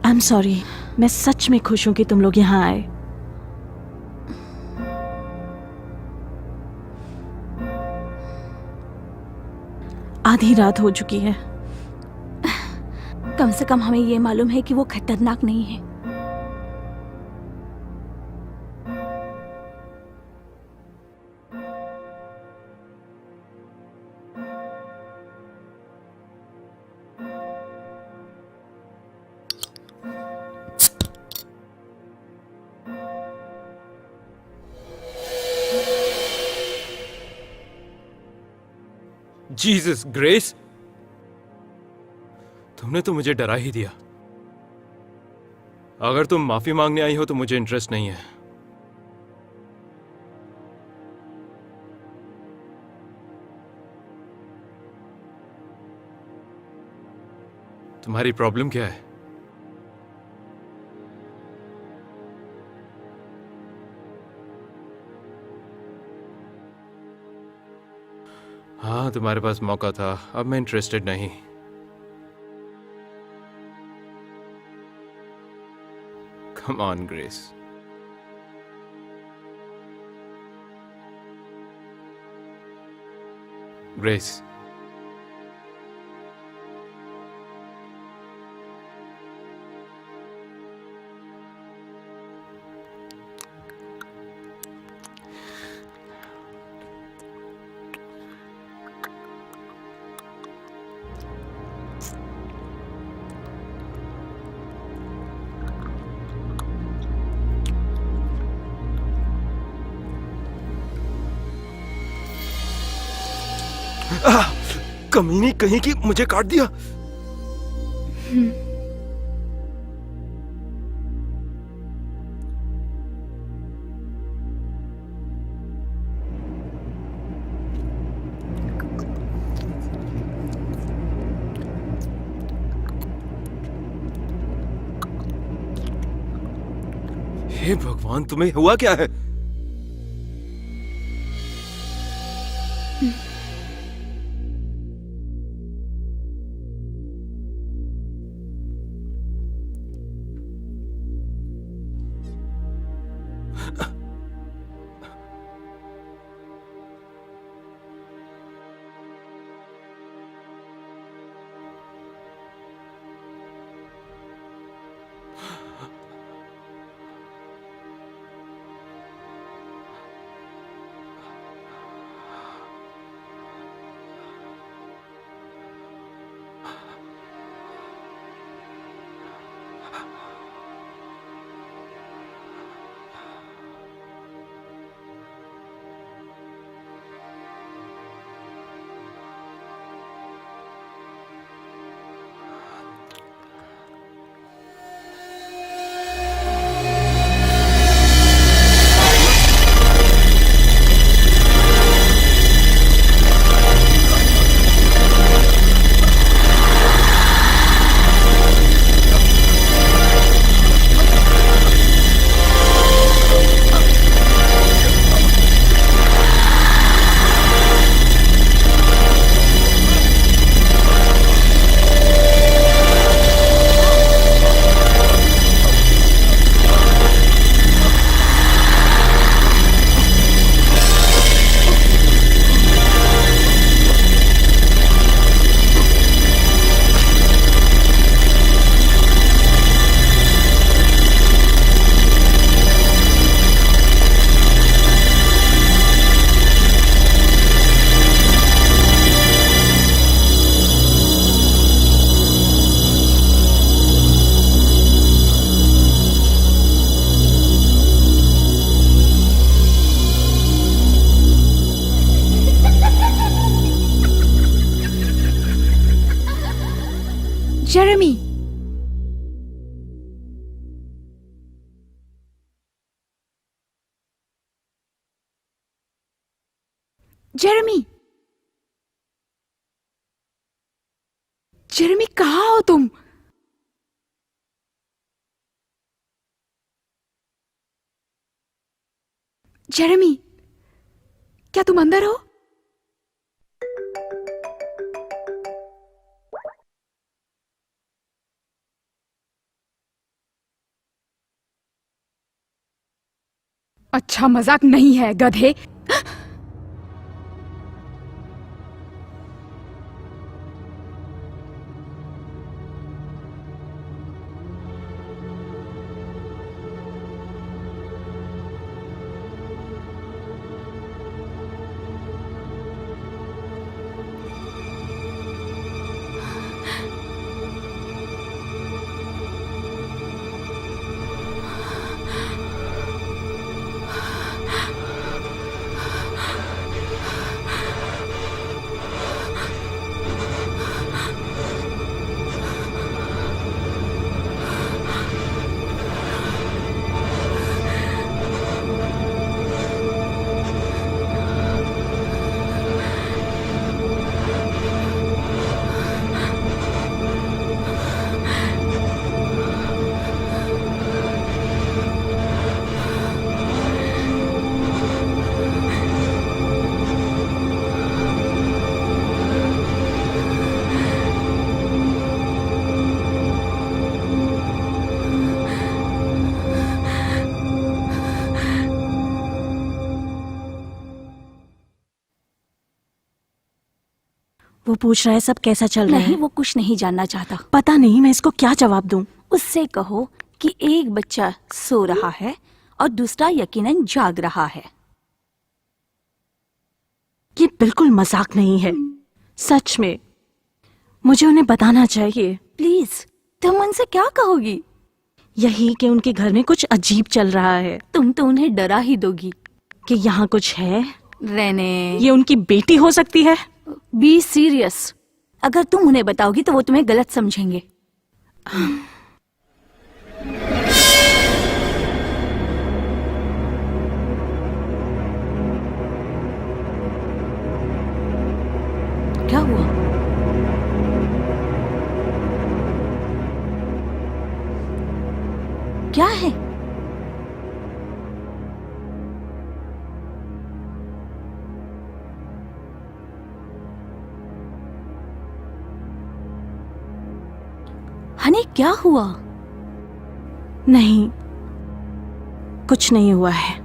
I am sorry, मैं सच में खुश हूं कि तुम लोग यहाँ आए। आधी रात हो चुकी है। कम से कम हमें ये मालूम है कि वो खतरनाक नहीं है। जीसस ग्रेस, तुमने तो मुझे डरा ही दिया। अगर तुम माफी मांगने आई हो तो मुझे इंटरेस्ट नहीं है। तुम्हारी प्रॉब्लम क्या है? हाँ, तुम्हारे पास मौका था, अब मैं इंटरेस्टेड नहीं। Come on grace. ग्रेस, कमीनी कहीं की मुझे काट दिया। हे भगवान, तुम्हें हुआ क्या है? जेरेमी, जेरेमी, जेरेमी, कहाँ हो तुम? जेरेमी, क्या तुम अंदर हो? अच्छा मजाक नहीं है गधे। वो पूछ रहा है सब कैसा चल रहा नहीं, है। वो कुछ नहीं जानना चाहता। पता नहीं मैं इसको क्या जवाब दूं। उससे कहो कि एक बच्चा सो रहा है और दूसरा यकीनन जाग रहा है। ये बिल्कुल मजाक नहीं है, सच में। मुझे उन्हें बताना चाहिए। प्लीज, तुम उनसे क्या कहोगी? यही कि उनके घर में कुछ अजीब चल रहा है, तुम तो उन्हें डरा ही दोगी। कि यहाँ कुछ है। रेने, ये उनकी बेटी हो सकती है। Be serious. अगर तुम उन्हें बताओगी तो वो तुम्हें गलत समझेंगे। क्या हुआ? क्या है? हनी, क्या हुआ? नहीं, कुछ नहीं हुआ है।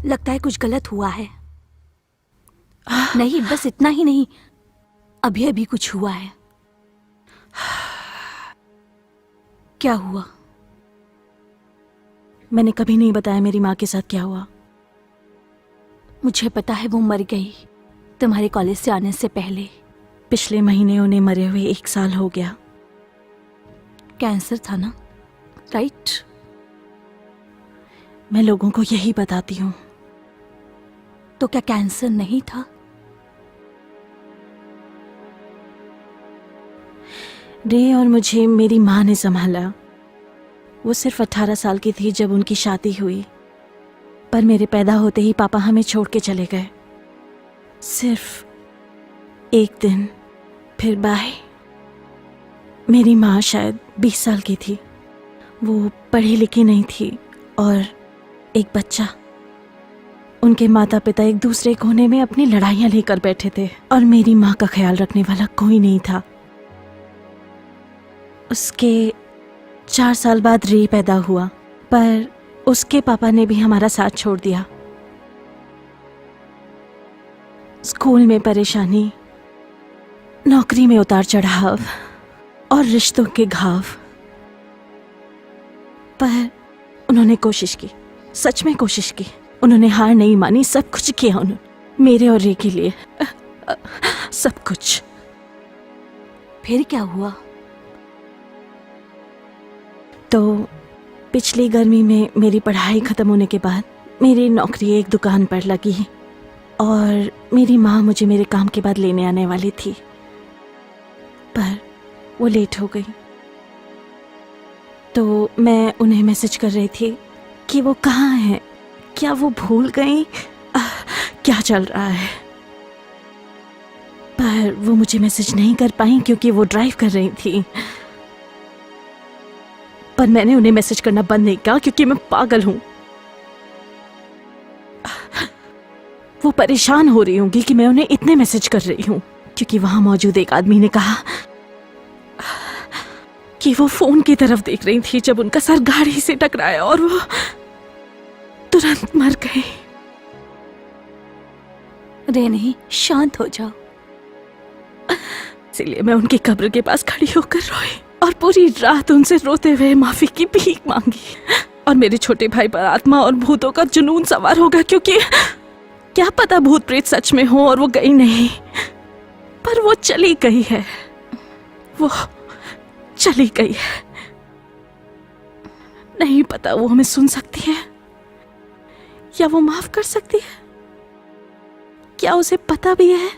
लगता है कुछ गलत हुआ है। नहीं, बस इतना ही नहीं, अभी अभी कुछ हुआ है। क्या हुआ? मैंने कभी नहीं बताया मेरी माँ के साथ क्या हुआ। मुझे पता है, वो मर गई तुम्हारे कॉलेज से आने से पहले। पिछले महीने उन्हें मरे हुए 1 साल हो गया। कैंसर था ना, राइट? मैं लोगों को यही बताती हूँ। तो क्या कैंसर नहीं था? रे और मुझे मेरी माँ ने संभाला। वो सिर्फ 18 साल की थी जब उनकी शादी हुई, पर मेरे पैदा होते ही पापा हमें छोड़ के चले गए। सिर्फ 1 दिन, फिर बाय। मेरी माँ शायद 20 साल की थी। वो पढ़ी लिखी नहीं थी और एक बच्चा। उनके माता पिता एक दूसरे कोने में अपनी लड़ाइयां लेकर बैठे थे और मेरी माँ का ख्याल रखने वाला कोई नहीं था। उसके 4 साल बाद रे पैदा हुआ, पर उसके पापा ने भी हमारा साथ छोड़ दिया। स्कूल में परेशानी, नौकरी में उतार चढ़ाव और रिश्तों के घाव। पर उन्होंने कोशिश की, सच में कोशिश की। उन्होंने हार नहीं मानी, सब कुछ किया उन्होंने मेरे और रे के लिए, सब कुछ। फिर क्या हुआ? तो पिछली गर्मी में मेरी पढ़ाई खत्म होने के बाद मेरी नौकरी एक दुकान पर लगी और मेरी माँ मुझे मेरे काम के बाद लेने आने वाली थी, पर वो लेट हो गई। तो मैं उन्हें मैसेज कर रही थी कि वो कहाँ हैं, क्या वो भूल गई क्या चल रहा है। पर वो मुझे मैसेज नहीं कर पाई क्योंकि वो ड्राइव कर रही थी। पर मैंने उन्हें मैसेज करना बंद नहीं किया क्योंकि मैं पागल हूं। वो परेशान हो रही होंगी कि मैं उन्हें इतने मैसेज कर रही हूं, क्योंकि वहां मौजूद एक आदमी ने कहा कि वो फोन की तरफ देख रही थी जब उनका सर गाड़ी से टकराया और वो तुरंत मर गए। रे नहीं, शांत हो जाओ। इसलिए मैं उनकी कब्र के पास खड़ी होकर रोई और पूरी रात उनसे रोते हुए माफी की भीख मांगी। और मेरे छोटे भाई पर आत्मा और भूतों का जुनून सवार होगा, क्योंकि क्या पता भूत प्रेत सच में हो और वो गई नहीं, पर वो चली गई है। वो चली गई है। नहीं पता वो हमें सुन सकती है या वो माफ कर सकती है। क्या उसे पता भी है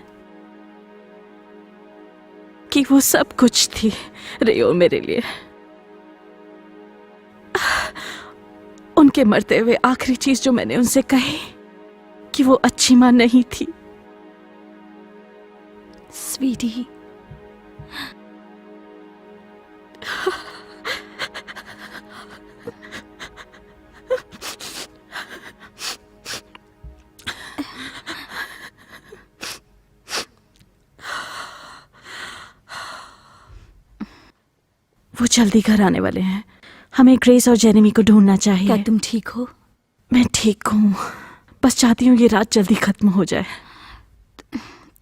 कि वो सब कुछ थी रे और मेरे लिए। उनके मरते हुए आखिरी चीज जो मैंने उनसे कही कि वो अच्छी मां नहीं थी। स्वीटी, वो जल्दी घर आने वाले हैं। हमें ग्रेस और जेरेमी को ढूंढना चाहिए। क्या तुम ठीक हो? मैं ठीक हूँ, बस चाहती हूँ ये रात जल्दी खत्म हो जाए।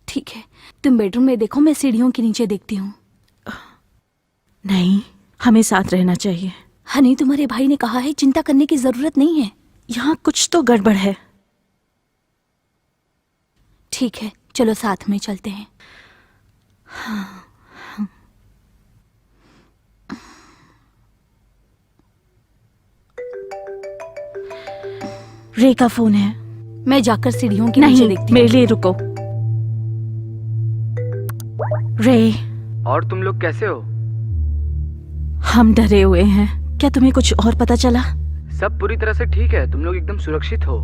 ठीक है, तुम बेडरूम में देखो, मैं सीढ़ियों के नीचे देखती हूँ। नहीं, हमें साथ रहना चाहिए। हनी, तुम्हारे भाई ने कहा है चिंता करने की जरूरत नहीं है। यहाँ कुछ तो गड़बड़ है। ठीक है, चलो साथ में चलते हैं। रे का फोन है। मैं जाकर सीढ़ियों के नीचे नहीं, देखती मेरे लिए रुको। रे, और तुम लोग कैसे हो? हम डरे हुए हैं। क्या तुम्हें कुछ और पता चला? सब पूरी तरह से ठीक है, तुम लोग एकदम सुरक्षित हो।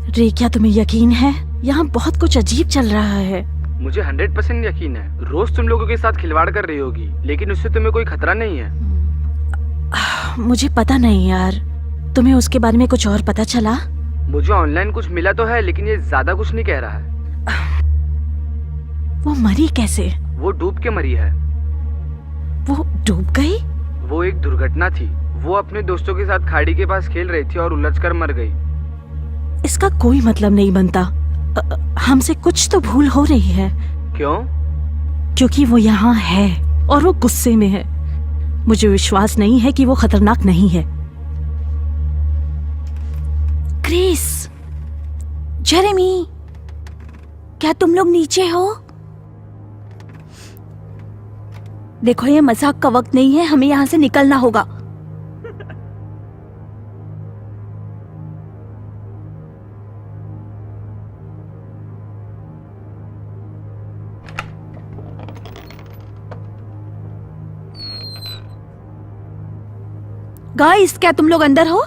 रे, क्या तुम्हें यकीन है? यहाँ बहुत कुछ अजीब चल रहा है। मुझे 100% यकीन है। रोज तुम लोगों के साथ खिलवाड़ कर रही होगी, लेकिन उससे तुम्हें कोई खतरा नहीं है। मुझे पता नहीं यार, तुम्हें उसके बारे में कुछ और पता चला? मुझे ऑनलाइन कुछ मिला तो है, लेकिन ये ज्यादा कुछ नहीं कह रहा है। वो मरी कैसे? वो डूब के मरी है। वो डूब गई? वो एक दुर्घटना थी। वो अपने दोस्तों के साथ खाड़ी के पास खेल रही थी और उलझकर मर गई। इसका कोई मतलब नहीं बनता। हमसे कुछ तो भूल हो रही है। क्यों? क्योंकि वो यहाँ है और वो गुस्से में है। मुझे विश्वास नहीं है कि वो खतरनाक नहीं है। ग्रेस, जेरेमी, क्या तुम लोग नीचे हो? देखो, ये मजाक का वक्त नहीं है, हमें यहाँ से निकलना होगा। गाइस, क्या तुम लोग अंदर हो?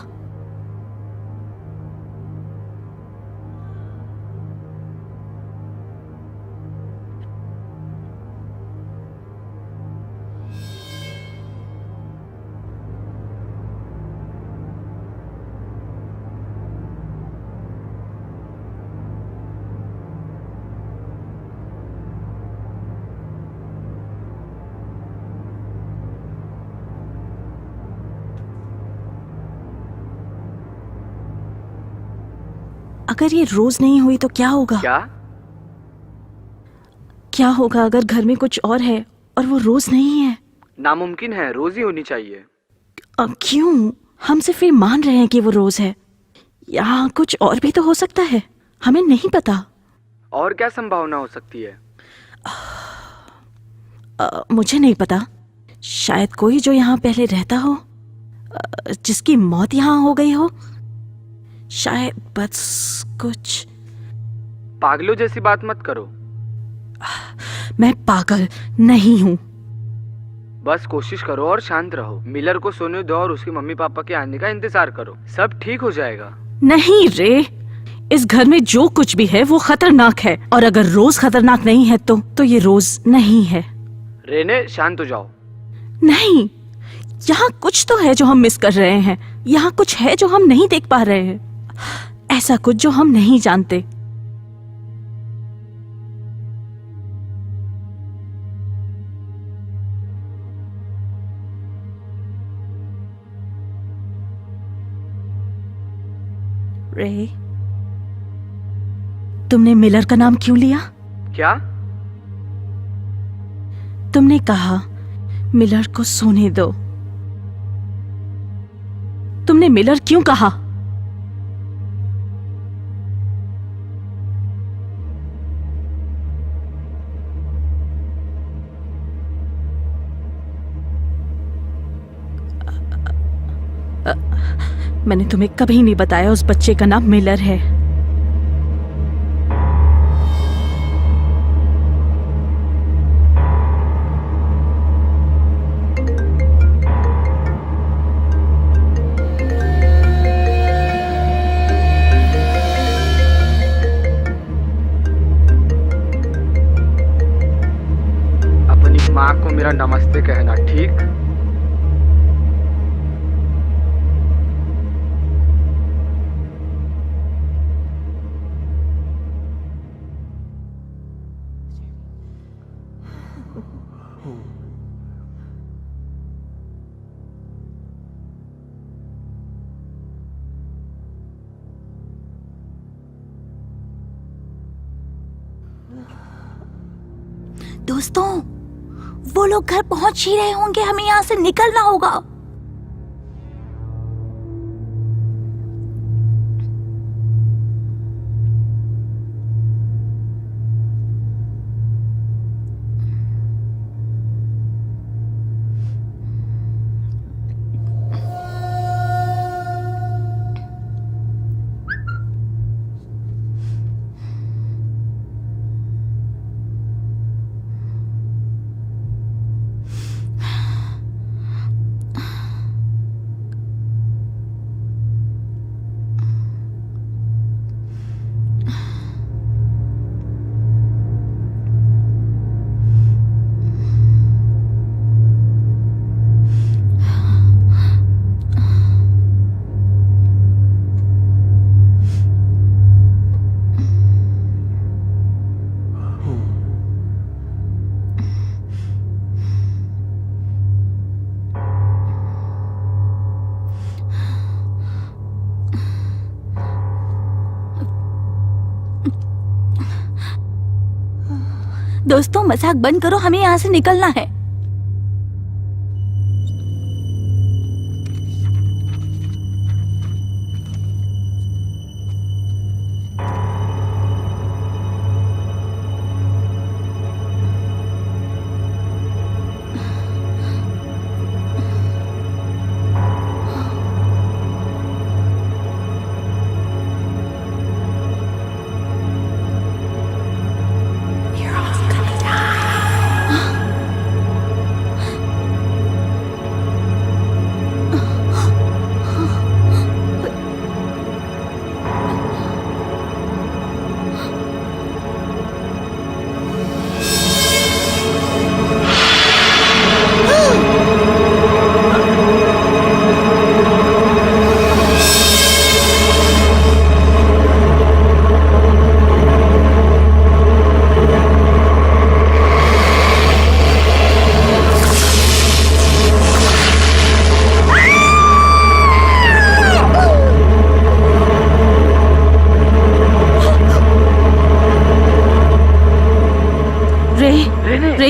अगर ये रोज नहीं हुई तो क्या होगा? क्या होगा अगर घर में कुछ और है और वो रोज नहीं है? नामुमकिन है, रोज ही होनी चाहिए। क्यों? हम सिर्फ ये मान रहे हैं कि वो रोज है। यहाँ कुछ और भी तो हो सकता है, हमें नहीं पता। और क्या संभावना हो सकती है? मुझे नहीं पता। शायद कोई जो यहाँ पहले रहता हो, जिसकी मौत यहाँ हो गई हो। शायद बस कुछ। पागलों जैसी बात मत करो। मैं पागल नहीं हूँ। बस कोशिश करो और शांत रहो। मिलर को सोने दो और उसके मम्मी पापा के आने का इंतजार करो, सब ठीक हो जाएगा। नहीं रे, इस घर में जो कुछ भी है वो खतरनाक है, और अगर रोज खतरनाक नहीं है तो ये रोज नहीं है। रेने, शांत हो जाओ। नहीं, यहाँ कुछ तो है जो हम मिस कर रहे हैं। यहाँ कुछ है जो हम नहीं देख पा रहे हैं, ऐसा कुछ जो हम नहीं जानते। रे, तुमने मिलर का नाम क्यों लिया? क्या? तुमने कहा मिलर को सोने दो। तुमने मिलर क्यों कहा? मैंने तुम्हें कभी नहीं बताया उस बच्चे का नाम मिलर है। अपनी माँ को मेरा नमस्ते कहना, ठीक? दोस्तों, वो लोग घर पहुंच ही रहे होंगे, हमें यहाँ से निकलना होगा। दोस्तों, मजाक बंद करो, हमें यहाँ से निकलना है।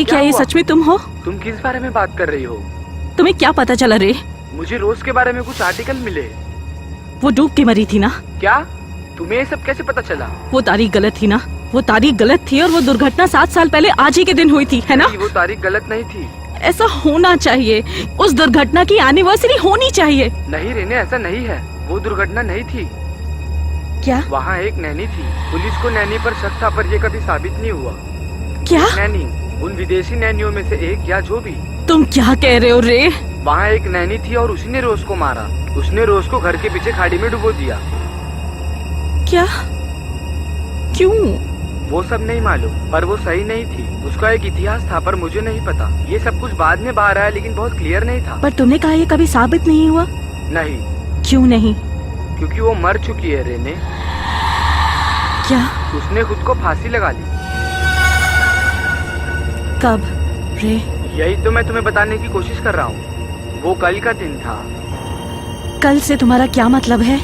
क्या ये हुआ? सच में तुम हो? तुम किस बारे में बात कर रही हो? तुम्हें क्या पता चला रे? मुझे रोज के बारे में कुछ आर्टिकल मिले। वो डूब के मरी थी ना? क्या? तुम्हें ये सब कैसे पता चला? वो तारीख गलत थी ना? वो तारीख गलत थी और वो दुर्घटना 7 साल पहले आज ही के दिन हुई थी, है ना? नहीं, वो तारीख गलत नहीं थी। ऐसा होना चाहिए, उस दुर्घटना की एनिवर्सरी होनी चाहिए। नहीं रेने, ऐसा नहीं है। वो दुर्घटना नहीं थी। क्या? वहाँ एक नैनी थी। पुलिस को नैनी पर शक था, पर ये कभी साबित नहीं हुआ। क्या? नैनी, उन विदेशी नैनियों में से एक या जो भी। तुम क्या कह रहे हो रे? वहाँ एक नैनी थी और उसी ने रोज को मारा। उसने रोज को घर के पीछे खाड़ी में डुबो दिया। क्या? क्यों? वो सब नहीं मालूम, पर वो सही नहीं थी। उसका एक इतिहास था, पर मुझे नहीं पता। ये सब कुछ बाद में बाहर आया, लेकिन बहुत क्लियर नहीं था। पर तुमने कहा ये कभी साबित नहीं हुआ। नहीं, क्यों नहीं? क्योंकि वो मर चुकी है रेने। क्या? उसने खुद को फांसी लगा ली। कब रे? यही तो मैं तुम्हें बताने की कोशिश कर रहा हूँ। वो कल का दिन था। कल से तुम्हारा क्या मतलब है?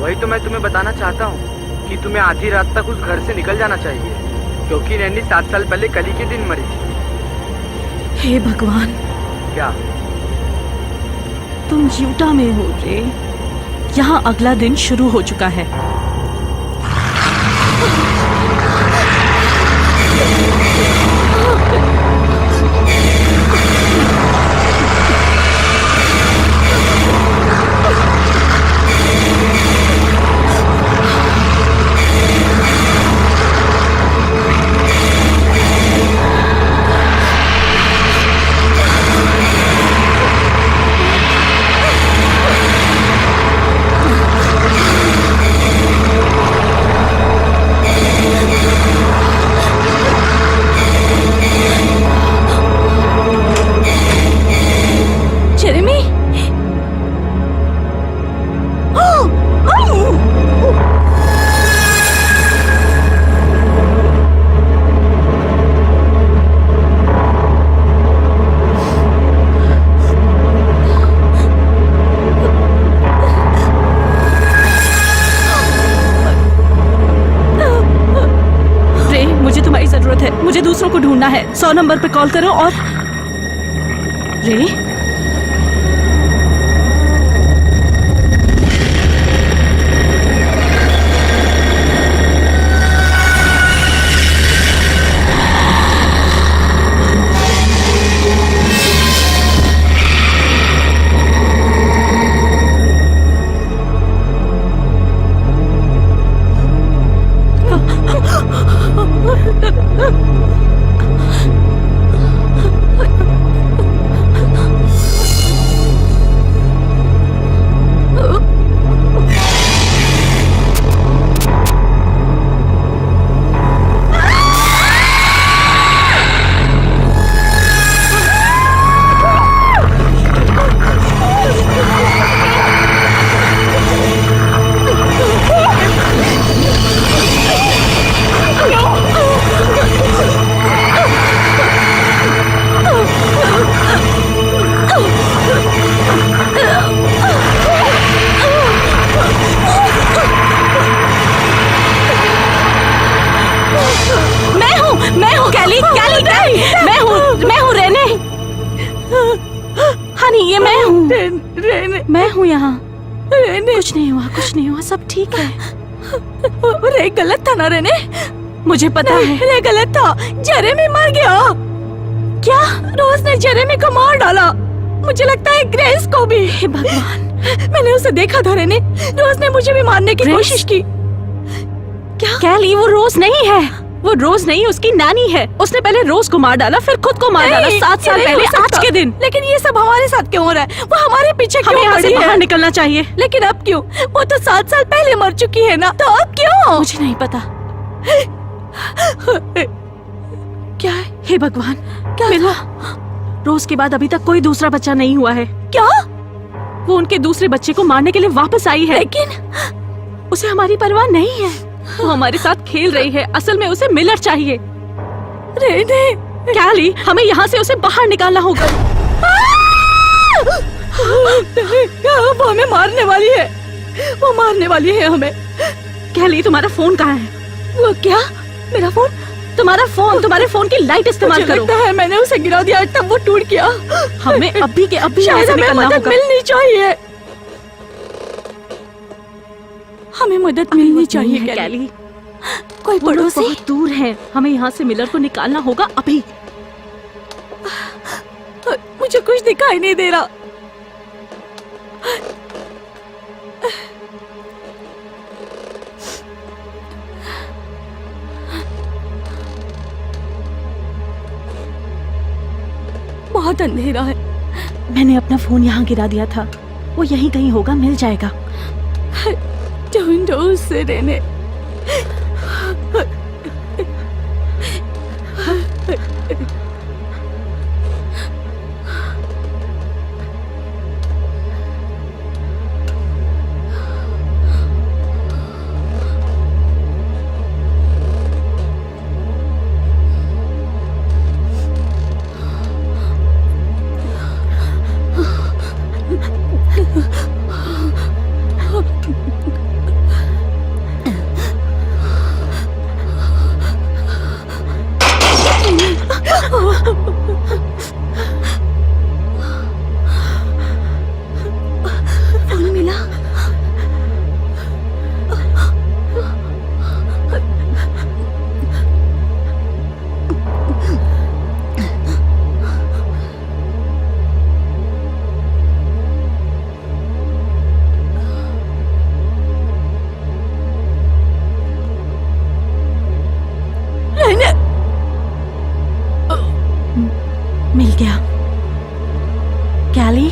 वही तो मैं तुम्हें बताना चाहता हूँ कि तुम्हें आधी रात तक उस घर से निकल जाना चाहिए, क्योंकि नैनी 7 साल पहले कल ही के दिन मरी थी। हे भगवान, क्या? तुम यूटा में हो रे। यहाँ अगला दिन शुरू हो चुका है। जेरेमी! रे, मुझे तुम्हारी जरूरत है। मुझे दूसरों को ढूंढना है। 100 नंबर पे कॉल करो और रे, मैं हूँ कैली, कैली, कैली, मैं हूँ रेने। हनी, ये मैं हूँ। रेने, मैं हूँ यहाँ। रेने, कुछ नहीं हुआ, कुछ नहीं हुआ, सब ठीक है। रे गलत था ना रेने? मुझे पता है। रे गलत था। जेरेमी मर गया। क्या? रोज ने जेरेमी को मार डाला। मुझे लगता है ग्रेस को भी। हे भगवान, मैंने उसे देखा था रेने। रोज ने मुझे भी मारने की ग्रेस? कोशिश की। क्या? कैली, वो रोज नहीं है। वो रोज नहीं, उसकी नानी है। उसने पहले रोज को मार डाला, फिर खुद को मार डाला 7 साल पहले आज के दिन। लेकिन ये सब हमारे साथ क्यों हो रहा है? वो हमारे पीछे क्यों हमें यहाँ से पड़ी बाहर है? निकलना चाहिए। लेकिन अब क्यों? वो तो 7 साल पहले मर चुकी है ना, तो अब क्यों? मुझे नहीं पता। क्या है? हे भगवान, क्या मिला? रोज के बाद अभी तक कोई दूसरा बच्चा नहीं हुआ है। क्या? वो उनके दूसरे बच्चे को मारने के लिए वापस आई है। लेकिन उसे हमारी परवाह नहीं है। वो हमारे साथ खेल रही है। असल में उसे मिलर चाहिए। रेने, कैली, हमें यहाँ से उसे बाहर निकालना होगा। वो हमें मारने वाली है। वो मारने वाली है हमें। कैली, तुम्हारा फोन कहाँ है? वो क्या? मेरा फोन? तुम्हारे फोन की लाइट इस्तेमाल करो। लगता है मैंने उसे गिरा दिया तब वो टूट गया। हमें अभी के अभी यहाँ शायद से हमें निकलना मदद होगा। मिलनी चाहिए। हमें मदद मिलनी चाहिए नहीं है, कैली। कैली। कोई वो लोग पड़ोसी? बहुत दूर है, हमें यहाँ से मिलर को निकालना होगा अभी। मुझे कुछ दिखाई नहीं दे रहा। बहुत अंधेरा है। मैंने अपना फोन यहाँ गिरा दिया था, वो यहीं कहीं होगा, मिल जाएगा। ढूंढो उसे रेने। फोन मिला। रहने। मिल गया। कैली,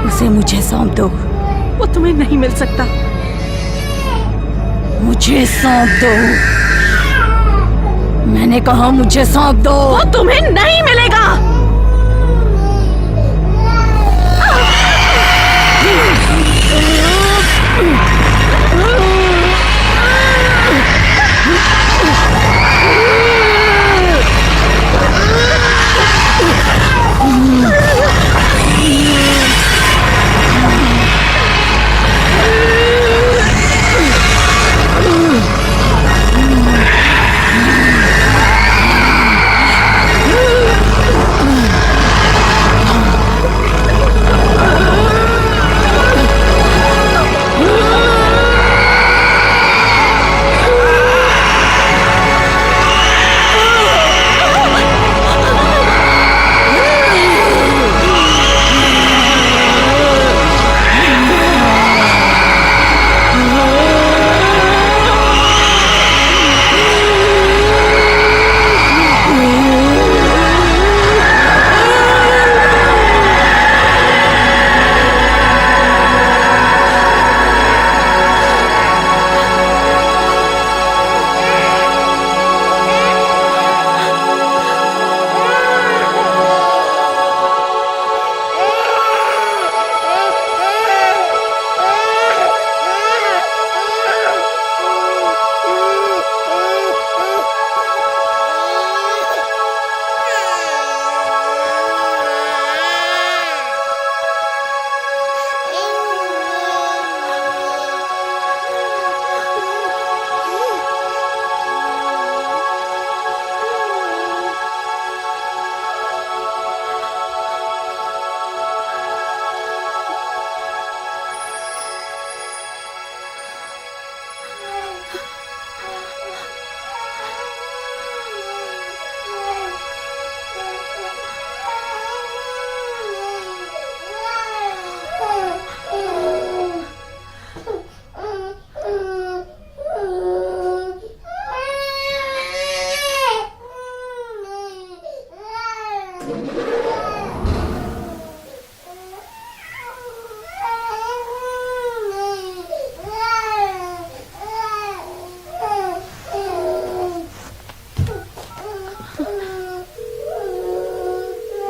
उसे मुझे सौंप दो। वो तुम्हें नहीं मिल सकता। मुझे सौंप दो। मैंने कहा मुझे सौंप दो। वो तुम्हें नहीं मिलेगा।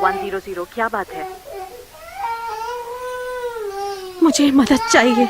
100 क्या बात है? मुझे मदद चाहिए।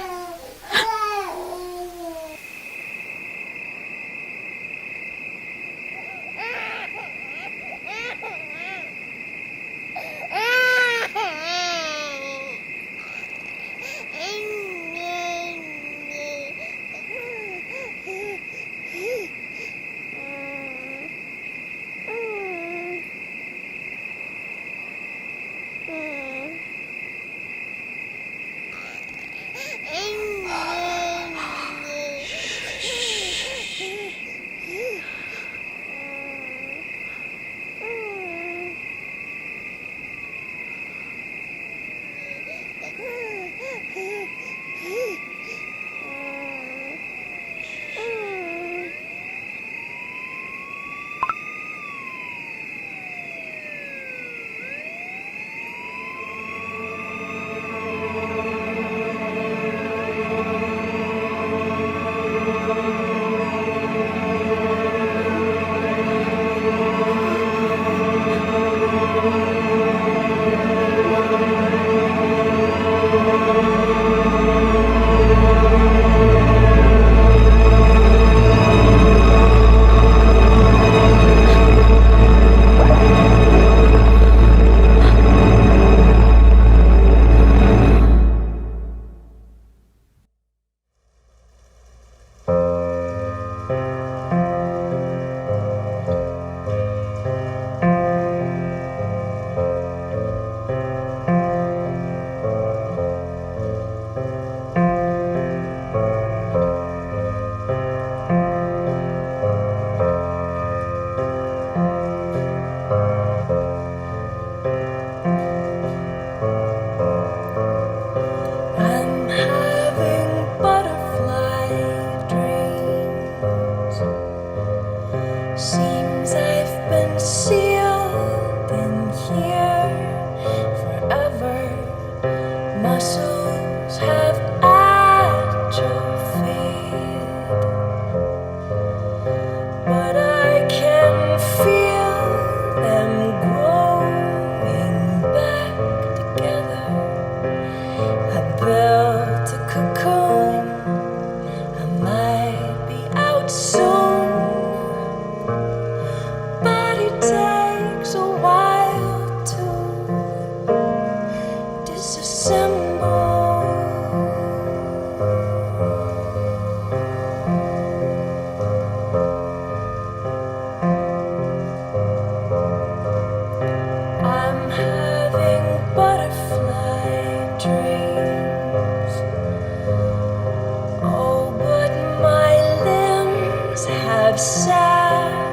I'm having butterfly dreams. Seems I've been sealed in here forever. Muscles have atrophied, but I can feel them growing back together. I built a cocoon, I might be out soon, but it takes a while to disassemble. I'm having butterfly dreams. Oh, but my limbs have sat